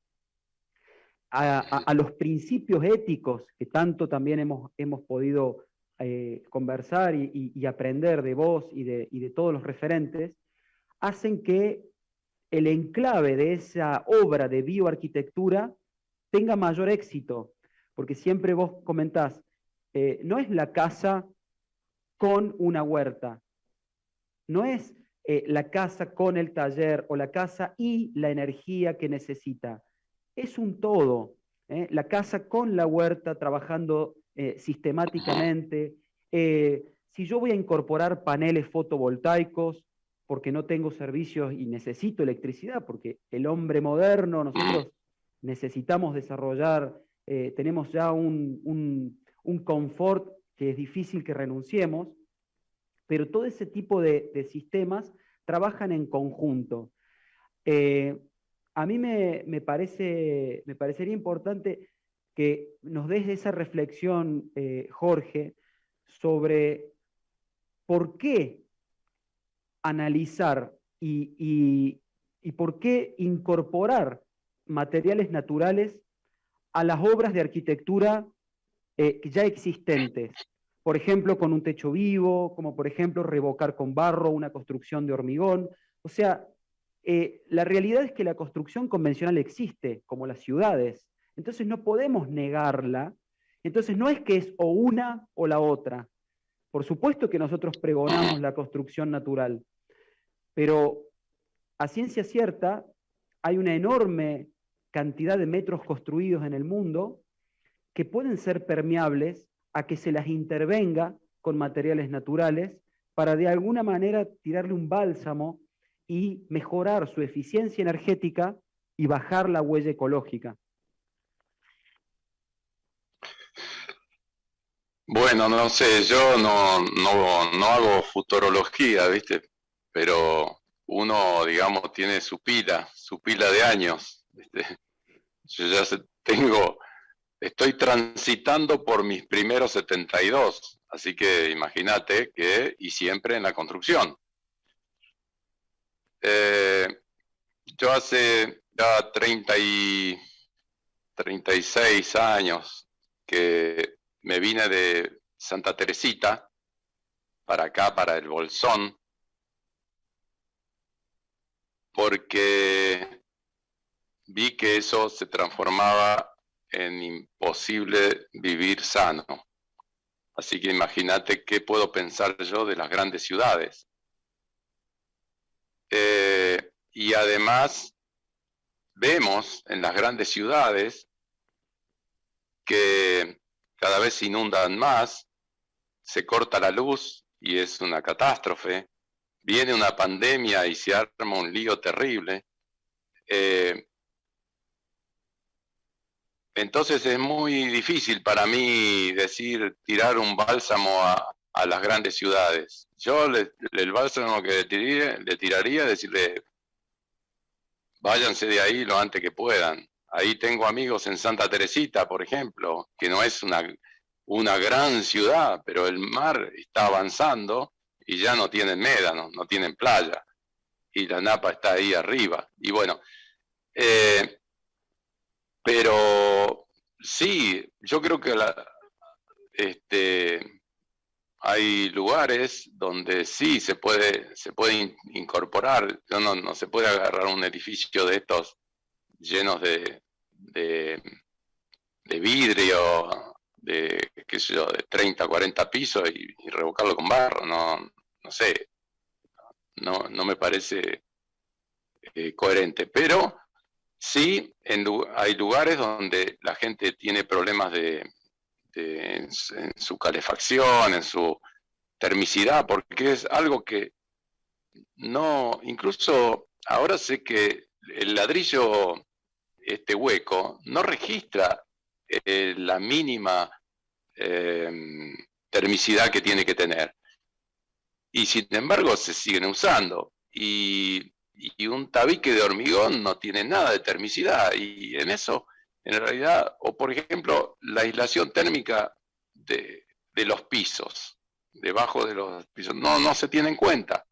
a los principios éticos que tanto también hemos podido conversar y aprender de vos y de todos los referentes, hacen que el enclave de esa obra de bioarquitectura tenga mayor éxito, porque siempre vos comentás, no es la casa con una huerta, no es la casa con el taller o la casa y la energía que necesita. Es un todo. La casa con la huerta trabajando sistemáticamente. Si yo voy a incorporar paneles fotovoltaicos porque no tengo servicios y necesito electricidad, porque el hombre moderno, nosotros necesitamos desarrollar, tenemos ya un confort que es difícil que renunciemos, pero todo ese tipo de sistemas trabajan en conjunto. A mí me parecería importante que nos des esa reflexión, Jorge, sobre por qué analizar y por qué incorporar materiales naturales a las obras de arquitectura ya existentes. Por ejemplo, con un techo vivo, como por ejemplo revocar con barro una construcción de hormigón. O sea, la realidad es que la construcción convencional existe, como las ciudades. Entonces no podemos negarla. Entonces no es que es o una o la otra. Por supuesto que nosotros pregonamos la construcción natural, pero a ciencia cierta hay una enorme cantidad de metros construidos en el mundo que pueden ser permeables a que se las intervenga con materiales naturales para de alguna manera tirarle un bálsamo y mejorar su eficiencia energética y bajar la huella ecológica. Bueno, no sé, yo no hago futurología, ¿viste? Pero uno, digamos, tiene su pila de años, ¿viste? Yo ya estoy transitando por mis primeros 72, así que imagínate y siempre en la construcción. Yo hace ya 36 años que me vine de Santa Teresita para acá, para el Bolsón, porque vi que eso se transformaba en imposible vivir sano. Así que imagínate qué puedo pensar yo de las grandes ciudades. Y además vemos en las grandes ciudades que cada vez se inundan más, se corta la luz y es una catástrofe, viene una pandemia y se arma un lío terrible. Entonces es muy difícil para mí tirar un bálsamo a las grandes ciudades. Yo el bálsamo que le tiraría es decirle, váyanse de ahí lo antes que puedan. Ahí tengo amigos en Santa Teresita, por ejemplo, que no es una gran ciudad, pero el mar está avanzando y ya no tienen médanos, no tienen playa. Y la Napa está ahí arriba. Y bueno, pero sí, yo creo que hay lugares donde sí se puede incorporar. No se puede agarrar un edificio de estos llenos de vidrio, qué sé yo, de 30, 40 pisos y revocarlo con barro. No sé, no me parece coherente. Pero sí, hay lugares donde la gente tiene problemas en su calefacción, en su termicidad, porque es algo que incluso ahora sé que el ladrillo hueco no registra la mínima termicidad que tiene que tener. Y sin embargo se siguen usando. Y un tabique de hormigón no tiene nada de termicidad. Y en eso, en realidad, o por ejemplo, la aislación térmica de los pisos, debajo de los pisos, no se tiene en cuenta.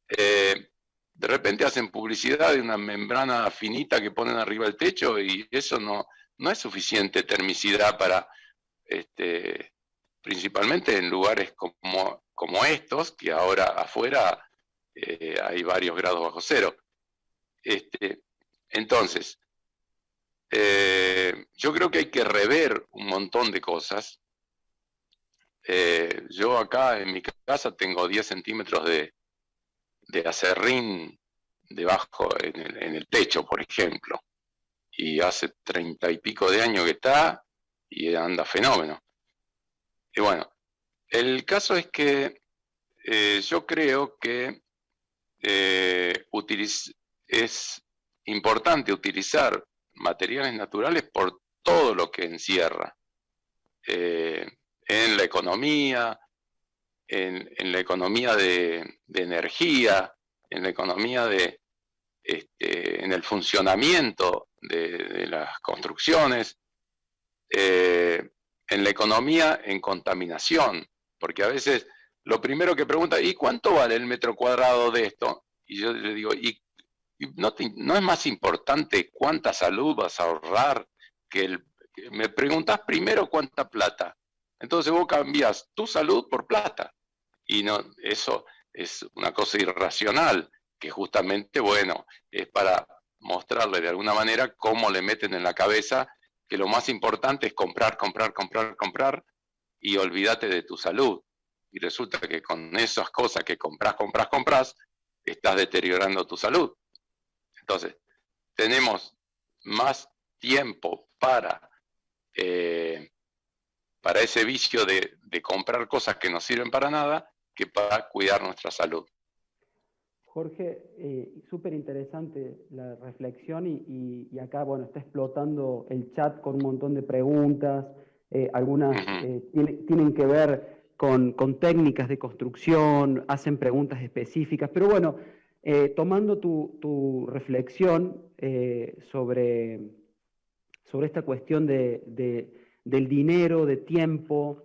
De repente hacen publicidad de una membrana finita que ponen arriba del techo y eso no es suficiente termicidad para, principalmente en lugares como estos, que ahora afuera hay varios grados bajo cero. Entonces, yo creo que hay que rever un montón de cosas. Yo acá en mi casa tengo 10 centímetros de acerrín debajo en el techo, por ejemplo, y hace 30 y pico de años que está y anda fenómeno. Y bueno, el caso es que yo creo que es importante utilizar materiales naturales por todo lo que encierra en la economía, en la economía de energía, en la economía en el funcionamiento de las construcciones, en la economía en contaminación, porque a veces lo primero que pregunta, ¿y cuánto vale el metro cuadrado de esto? Y yo le digo, ¿y no es más importante cuánta salud vas a ahorrar que me preguntás primero cuánta plata? Entonces vos cambiás tu salud por plata. Y eso es una cosa irracional, que justamente, bueno, es para mostrarle de alguna manera cómo le meten en la cabeza que lo más importante es comprar, comprar, comprar, comprar, y olvídate de tu salud. Y resulta que con esas cosas que compras, compras, compras, estás deteriorando tu salud. Entonces, tenemos más tiempo para ese vicio de comprar cosas que no sirven para nada que para cuidar nuestra salud. Jorge, súper interesante la reflexión y acá, bueno, está explotando el chat con un montón de preguntas, algunas tienen que ver con técnicas de construcción, hacen preguntas específicas, pero bueno, tomando tu reflexión sobre esta cuestión del dinero, de tiempo,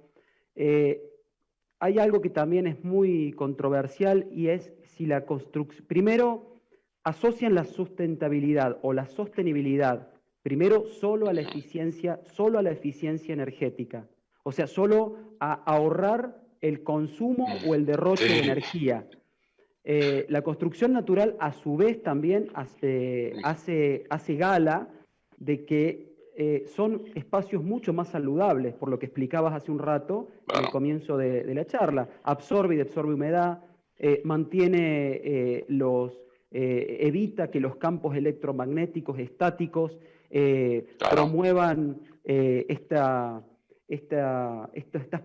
hay algo que también es muy controversial y es si la construcción, primero, asocian la sustentabilidad o la sostenibilidad primero solo a la eficiencia energética, o sea, solo a ahorrar el consumo o el derroche de Sí, energía. La construcción natural, a su vez, también hace gala de que son espacios mucho más saludables, por lo que explicabas hace un rato en el claro, comienzo de la charla. Absorbe y absorbe humedad, mantiene evita que los campos electromagnéticos estáticos claro. promuevan estas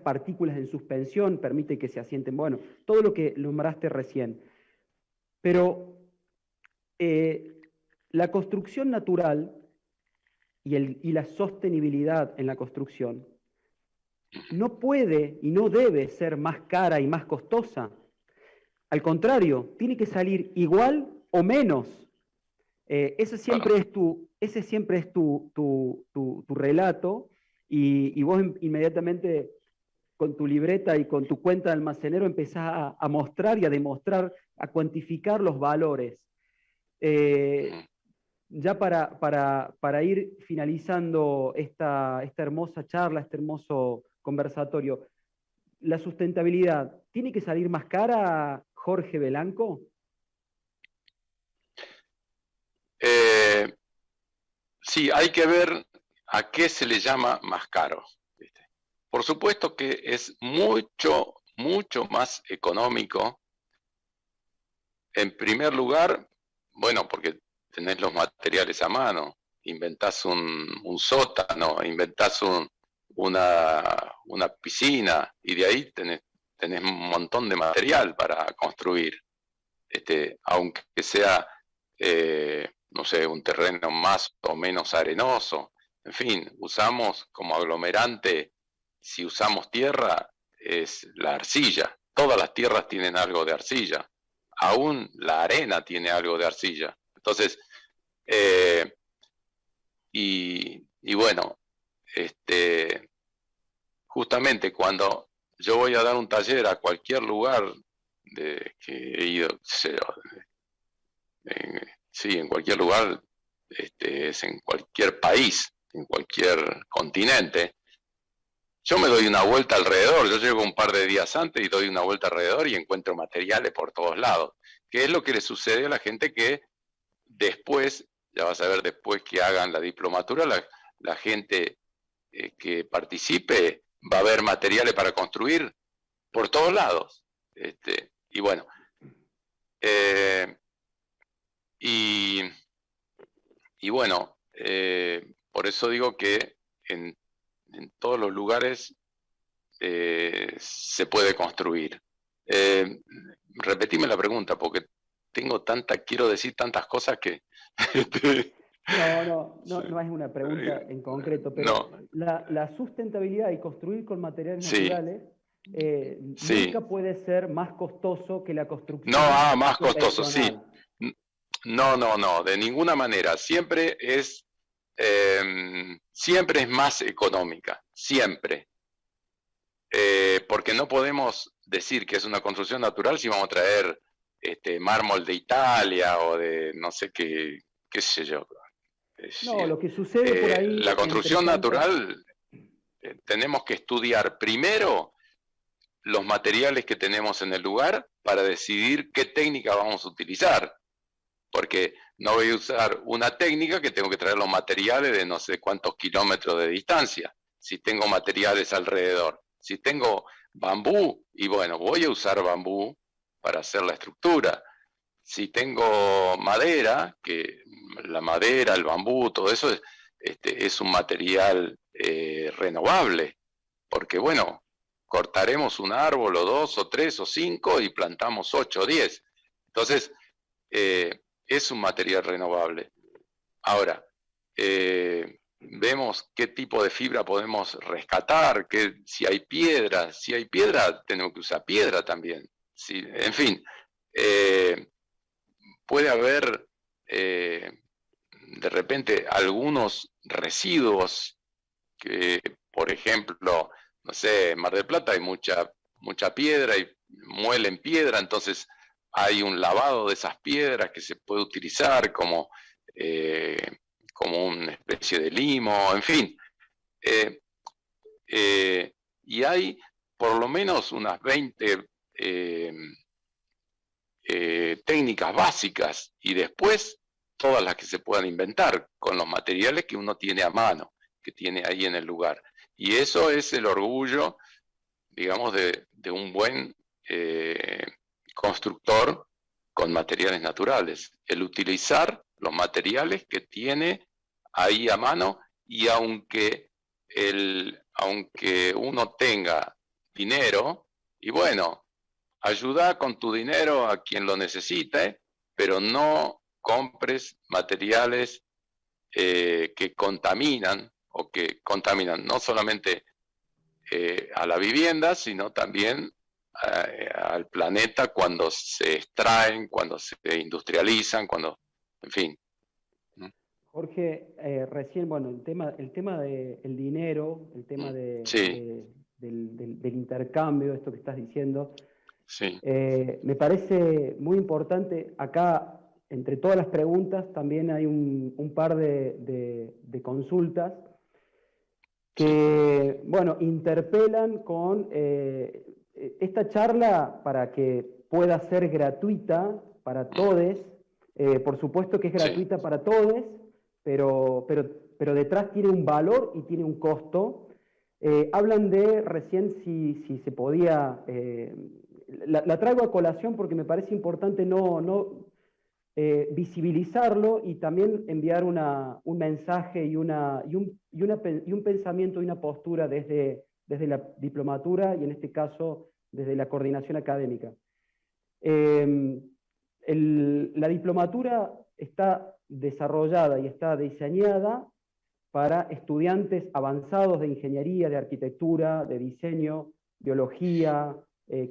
partículas en suspensión, permite que se asienten, bueno, todo lo que nombraste recién. Pero la construcción natural y la sostenibilidad en la construcción no puede y no debe ser más cara y más costosa. Al contrario, tiene que salir igual o menos. Ese Claro. siempre es tu relato y vos inmediatamente con tu libreta y con tu cuenta de almacenero empezás a mostrar y a demostrar, a cuantificar los valores. Ujú. Ya para ir finalizando esta hermosa charla, este hermoso conversatorio, ¿la sustentabilidad tiene que salir más cara, Jorge Belanco? Eh, sí, hay que ver a qué se le llama más caro. ¿Viste? Por supuesto que es mucho, mucho más económico. En primer lugar, bueno, porque tenés los materiales a mano, inventás un sótano, inventás una piscina y de ahí tenés un montón de material para construir. Aunque sea, no sé, un terreno más o menos arenoso. En fin, usamos como aglomerante, si usamos tierra, es la arcilla. Todas las tierras tienen algo de arcilla. Aún la arena tiene algo de arcilla. Entonces, eh, y bueno, justamente cuando yo voy a dar un taller a cualquier lugar que he ido, sí, en cualquier lugar, es en cualquier país, en cualquier continente. Yo me doy una vuelta alrededor, yo llego un par de días antes y doy una vuelta alrededor y encuentro materiales por todos lados. ¿Qué es lo que le sucede a la gente que después, ya vas a ver después que hagan la diplomatura, la gente que participe va a ver materiales para construir por todos lados? Y bueno, eh, y Y bueno, por eso digo que en todos los lugares se puede construir. Eh, Repetime la pregunta, porque quiero decir tantas cosas que... No es una pregunta en concreto, pero No, la sustentabilidad y construir con materiales sí, naturales sí. nunca puede ser más costoso que la No, construcción más costoso, sí. convencional. No, no, no, de ninguna manera. Siempre es más económica, siempre. Porque no podemos decir que es una construcción natural si vamos a traer mármol de Italia o de no sé qué sé yo. No, lo que sucede por ahí, La entre construcción tantas, natural, tenemos que estudiar primero los materiales que tenemos en el lugar para decidir qué técnica vamos a utilizar. Porque no voy a usar una técnica que tengo que traer los materiales de no sé cuántos kilómetros de distancia, si tengo materiales alrededor. Si tengo bambú, y bueno, voy a usar bambú para hacer la estructura. Si tengo madera, que la madera, el bambú, todo eso es un material renovable, porque bueno, cortaremos un árbol o dos o tres o cinco y plantamos 8 o 10. Entonces, es un material renovable. Ahora, vemos qué tipo de fibra podemos rescatar, si hay piedra, tenemos que usar piedra también. Sí, en fin, eh, puede haber de repente algunos residuos que, por ejemplo, no sé, en Mar del Plata hay mucha piedra y muelen piedra, entonces hay un lavado de esas piedras que se puede utilizar como, como una especie de limo, en fin. Y hay por lo menos unas 20 técnicas básicas y después todas las que se puedan inventar con los materiales que uno tiene a mano, que tiene ahí en el lugar. Y eso es el orgullo, digamos, de un buen constructor con materiales naturales, el utilizar los materiales que tiene ahí a mano, y aunque uno tenga dinero, y bueno, ayuda con tu dinero a quien lo necesite, pero no compres materiales que contaminan, o que contaminan no solamente a la vivienda, sino también al planeta cuando se extraen, cuando se industrializan, cuando, en fin. Jorge, recién, bueno, el tema del dinero, el tema Sí, del intercambio, esto que estás diciendo, sí, me parece muy importante. Acá, entre todas las preguntas, también hay un par de consultas sí, que, bueno, interpelan con esta charla para que pueda ser gratuita para todos. Por supuesto que es sí. gratuita para todos, pero detrás tiene un valor y tiene un costo. Hablan de recién si se podía, la traigo a colación porque me parece importante visibilizarlo y también enviar un mensaje y un pensamiento y una postura desde la diplomatura y en este caso desde la coordinación académica. La diplomatura está desarrollada y está diseñada para estudiantes avanzados de ingeniería, de arquitectura, de diseño, biología,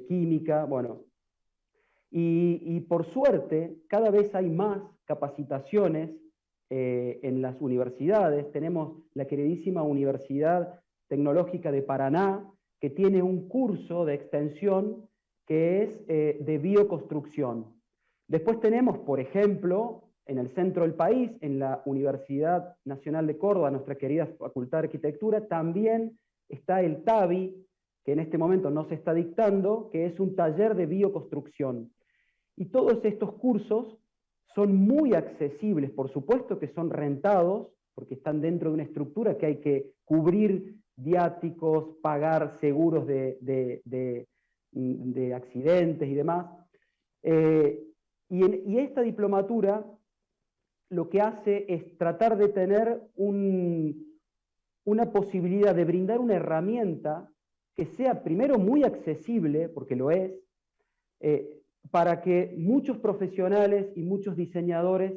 química, bueno. Y por suerte, cada vez hay más capacitaciones en las universidades. Tenemos la queridísima Universidad Tecnológica de Paraná, que tiene un curso de extensión que es de bioconstrucción. Después tenemos, por ejemplo, en el centro del país, en la Universidad Nacional de Córdoba, nuestra querida Facultad de Arquitectura, también está el TABI, que en este momento no se está dictando, que es un taller de bioconstrucción. Y todos estos cursos son muy accesibles, por supuesto que son rentados, porque están dentro de una estructura que hay que cubrir viáticos, pagar seguros de accidentes y demás. Y esta diplomatura lo que hace es tratar de tener una posibilidad de brindar una herramienta que sea primero muy accesible, porque lo es, para que muchos profesionales y muchos diseñadores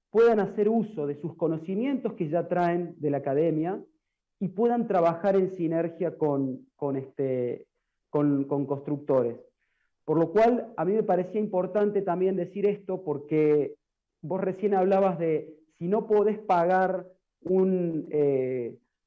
puedan hacer uso de sus conocimientos que ya traen de la academia y puedan trabajar en sinergia con constructores. Por lo cual, a mí me parecía importante también decir esto, porque vos recién hablabas de si no podés pagar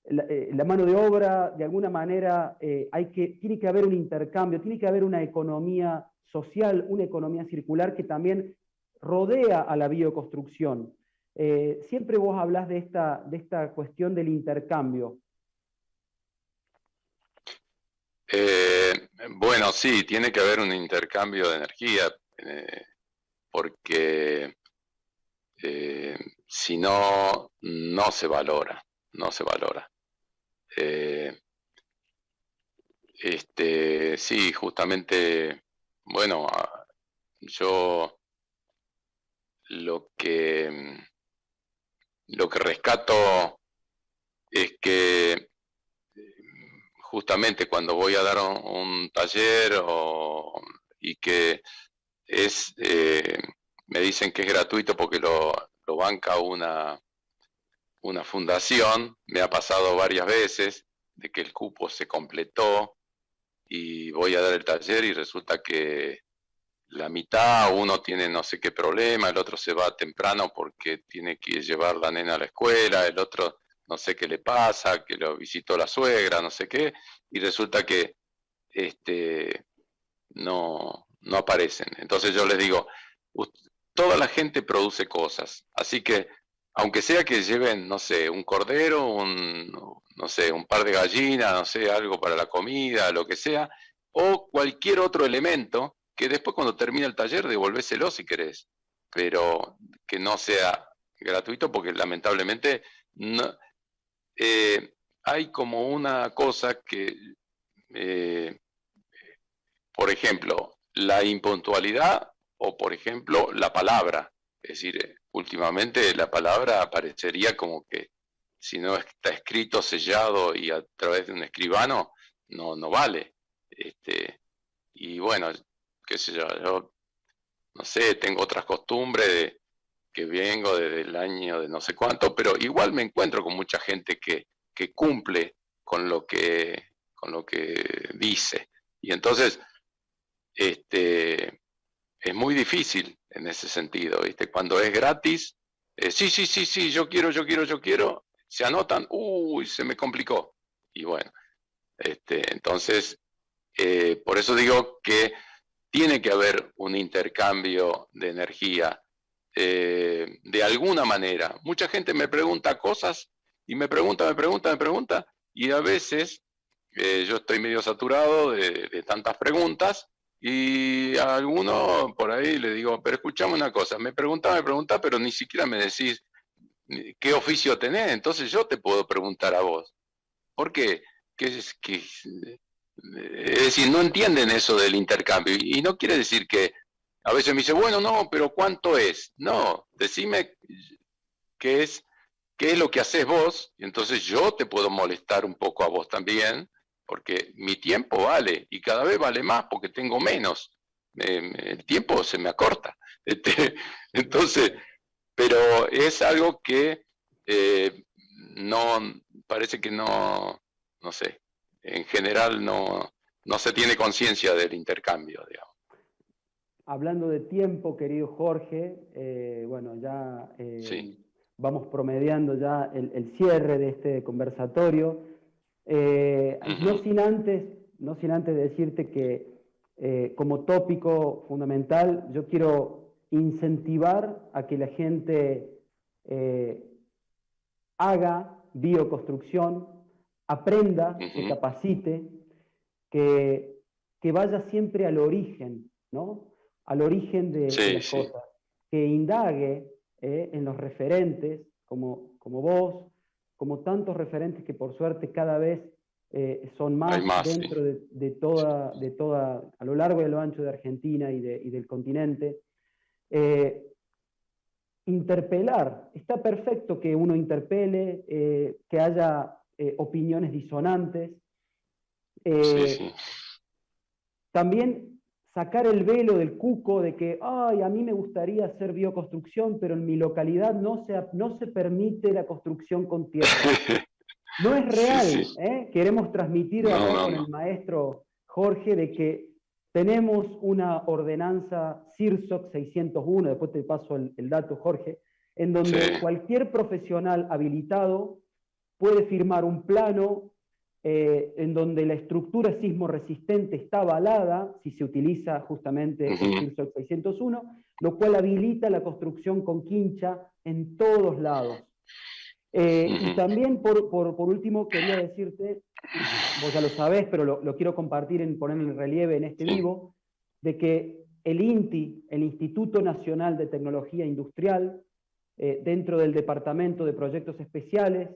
la mano de obra, de alguna manera tiene que haber un intercambio, tiene que haber una economía social, una economía circular que también rodea a la bioconstrucción. Siempre vos hablás de esta cuestión del intercambio. Bueno, sí, tiene que haber un intercambio de energía, porque si no, no se valora, no se valora. Sí, justamente, bueno, yo lo que rescato es que justamente cuando voy a dar un taller y que me dicen que es gratuito porque lo banca una fundación, me ha pasado varias veces de que el cupo se completó y voy a dar el taller y resulta que la mitad, uno tiene no sé qué problema, el otro se va temprano porque tiene que llevar la nena a la escuela, el otro no sé qué le pasa, que lo visitó la suegra, no sé qué, y resulta que no no aparecen. Entonces yo les digo, toda la gente produce cosas, así que aunque sea que lleven, no sé, un cordero, no sé, un par de gallinas, no sé, algo para la comida, lo que sea, o cualquier otro elemento, que después cuando termine el taller devolvéselo si querés, pero que no sea gratuito porque lamentablemente no, hay como una cosa que, eh, por ejemplo, la impuntualidad o, por ejemplo, la palabra. Es decir, últimamente la palabra aparecería como que si no está escrito, sellado y a través de un escribano, no vale. Y bueno, qué sé yo no sé, tengo otras costumbres que vengo desde el año de no sé cuánto, pero igual me encuentro con mucha gente que cumple con lo que dice. Y entonces, es muy difícil en ese sentido, ¿viste? Cuando es gratis, sí, yo quiero, se anotan, uy, se me complicó. Y bueno, entonces, por eso digo que tiene que haber un intercambio de energía de alguna manera. Mucha gente me pregunta cosas y me pregunta, y a veces yo estoy medio saturado de tantas preguntas y a alguno por ahí le digo, pero escuchame una cosa, me pregunta, pero ni siquiera me decís qué oficio tenés, entonces yo te puedo preguntar a vos. ¿Por qué? Es decir, no entienden eso del intercambio y no quiere decir que a veces me dice, bueno, no, pero ¿cuánto es? No, decime qué es, qué es lo que haces vos, y entonces yo te puedo molestar un poco a vos también, porque mi tiempo vale y cada vez vale más porque tengo menos. El tiempo se me acorta. Entonces, pero es algo que no, parece que no sé, en general no se tiene conciencia del intercambio, digamos. Hablando de tiempo, querido Jorge, bueno, ya Sí. vamos promediando ya el cierre de este conversatorio. No Ujú. sin antes, no sin antes decirte que como tópico fundamental, yo quiero incentivar a que la gente eh, haga bioconstrucción, aprenda, se Ujú. capacite, que, que vaya siempre al origen, ¿no? Al origen de Sí, las sí. cosas, que indague en los referentes, como vos, como tantos referentes que por suerte cada vez son Hay más más, sí. dentro Sí. de toda, a lo largo y a lo ancho de Argentina y del continente. Eh, Interpelar, está perfecto que uno interpele, que haya opiniones disonantes. Sí, sí. Eh, También sacar el velo del cuco de que, ay, a mí me gustaría hacer bioconstrucción, pero en mi localidad no se permite la construcción con tierra. No es Sí, sí. real, ¿eh? Queremos transmitir No, acá no, con no. el maestro Jorge de que tenemos una ordenanza CIRSOC 601, después te paso el dato, Jorge, en Sí. donde cualquier profesional habilitado puede firmar un plano en donde la estructura sismo resistente está avalada, si se utiliza justamente el Ujú. CIRSOC 601, lo cual habilita la construcción con quincha en todos lados. Y Ujú. también, por último, quería decirte, vos ya lo sabés, pero lo quiero compartir, poner en relieve en este Sí. vivo, de que el INTI, el Instituto Nacional de Tecnología Industrial, dentro del Departamento de Proyectos Especiales,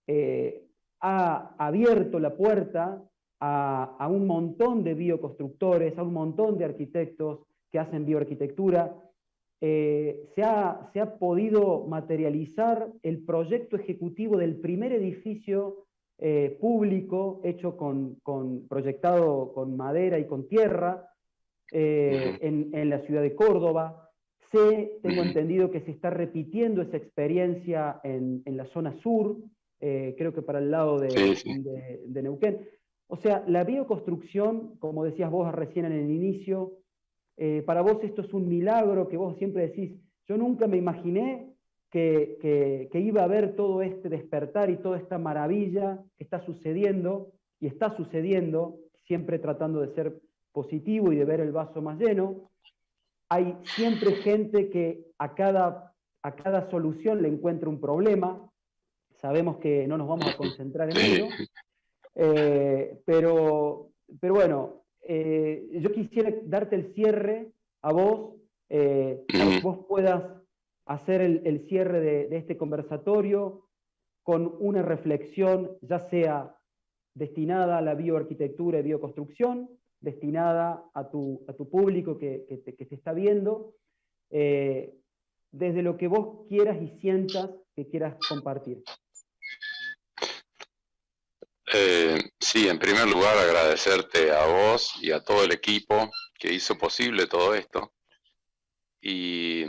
eh, ha abierto la puerta a un montón de bioconstructores, a un montón de arquitectos que hacen bioarquitectura. Se ha podido materializar el proyecto ejecutivo del primer edificio público hecho proyectado con madera y con tierra Ujú. en la ciudad de Córdoba. Tengo Ujú. entendido que se está repitiendo esa experiencia en la zona sur, creo que para el lado Sí, sí. de Neuquén. O sea, la bioconstrucción, como decías vos recién en el inicio, para vos esto es un milagro que vos siempre decís, yo nunca me imaginé que iba a haber todo este despertar y toda esta maravilla que está sucediendo, y está sucediendo, siempre tratando de ser positivo y de ver el vaso más lleno. Hay siempre gente que a cada solución le encuentra un problema. Sabemos que no nos vamos a concentrar en Sí. uno, pero bueno, yo quisiera darte el cierre a vos, para que vos puedas hacer el cierre de este conversatorio con una reflexión, ya sea destinada a la bioarquitectura y bioconstrucción, destinada a tu público que te está viendo, desde lo que vos quieras y sientas que quieras compartir. Sí, en primer lugar agradecerte a vos y a todo el equipo que hizo posible todo esto. Y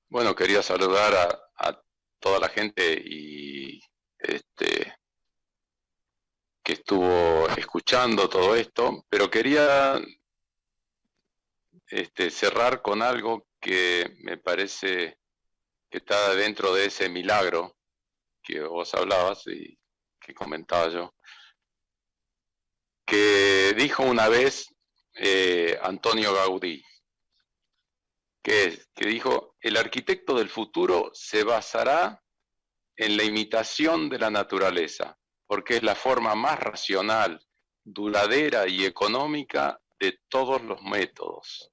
bueno, quería saludar a toda la gente y que estuvo escuchando todo esto, pero quería cerrar con algo que me parece que está dentro de ese milagro que vos hablabas y que comentaba yo, que dijo una vez Antonio Gaudí, que dijo: el arquitecto del futuro se basará en la imitación de la naturaleza, porque es la forma más racional, duradera y económica de todos los métodos.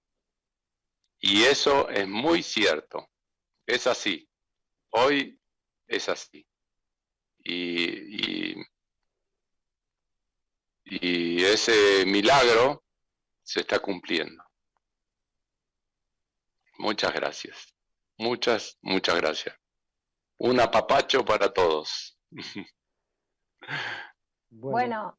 Y eso es muy cierto, es así, hoy es así. Y ese milagro se está cumpliendo. Muchas gracias. Muchas gracias. Un apapacho para todos. Bueno,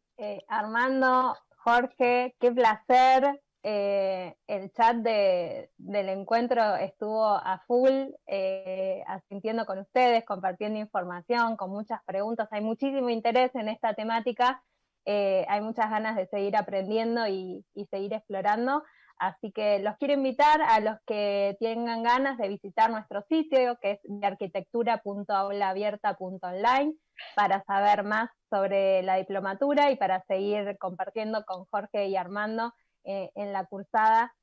Armando, Jorge, qué placer. El chat del encuentro estuvo a full, asintiendo con ustedes, compartiendo información, con muchas preguntas. Hay muchísimo interés en esta temática, hay muchas ganas de seguir aprendiendo y seguir explorando. Así que los quiero invitar a los que tengan ganas de visitar nuestro sitio, que es arquitectura.aulaabierta.online, para saber más sobre la diplomatura y para seguir compartiendo con Jorge y Armando en la cursada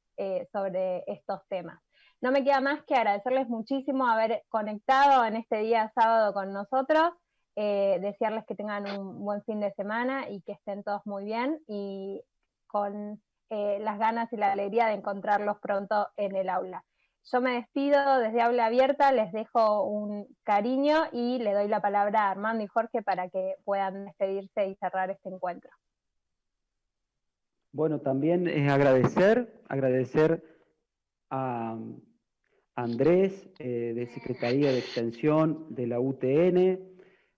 sobre estos temas. No me queda más que agradecerles muchísimo haber conectado en este día sábado con nosotros, desearles que tengan un buen fin de semana y que estén todos muy bien y con las ganas y la alegría de encontrarlos pronto en el aula. Yo me despido desde Aula Abierta, les dejo un cariño y le doy la palabra a Armando y Jorge para que puedan despedirse y cerrar este encuentro. Bueno, también es agradecer a Andrés, de Secretaría de Extensión de la UTN,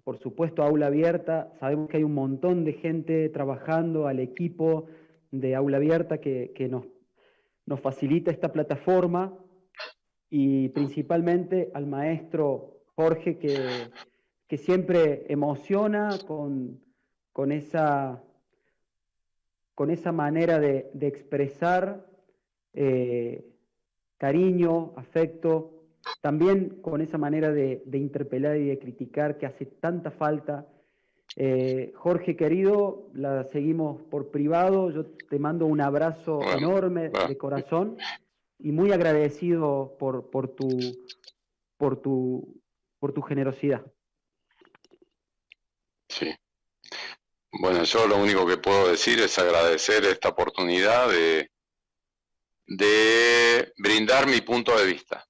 por supuesto Aula Abierta. Sabemos que hay un montón de gente trabajando, al equipo de Aula Abierta que nos facilita esta plataforma, y principalmente al maestro Jorge que siempre emociona con esa manera de expresar cariño, afecto, también con esa manera de interpelar y de criticar que hace tanta falta. Jorge querido, la seguimos por privado, yo te mando un abrazo enorme de corazón y muy agradecido por tu generosidad. Sí. Bueno, yo lo único que puedo decir es agradecer esta oportunidad de brindar mi punto de vista,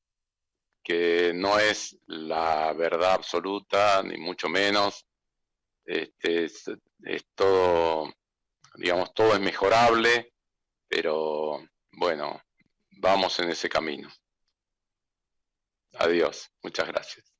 que no es la verdad absoluta, ni mucho menos. Es todo, digamos, todo es mejorable, pero bueno, vamos en ese camino. Adiós, muchas gracias.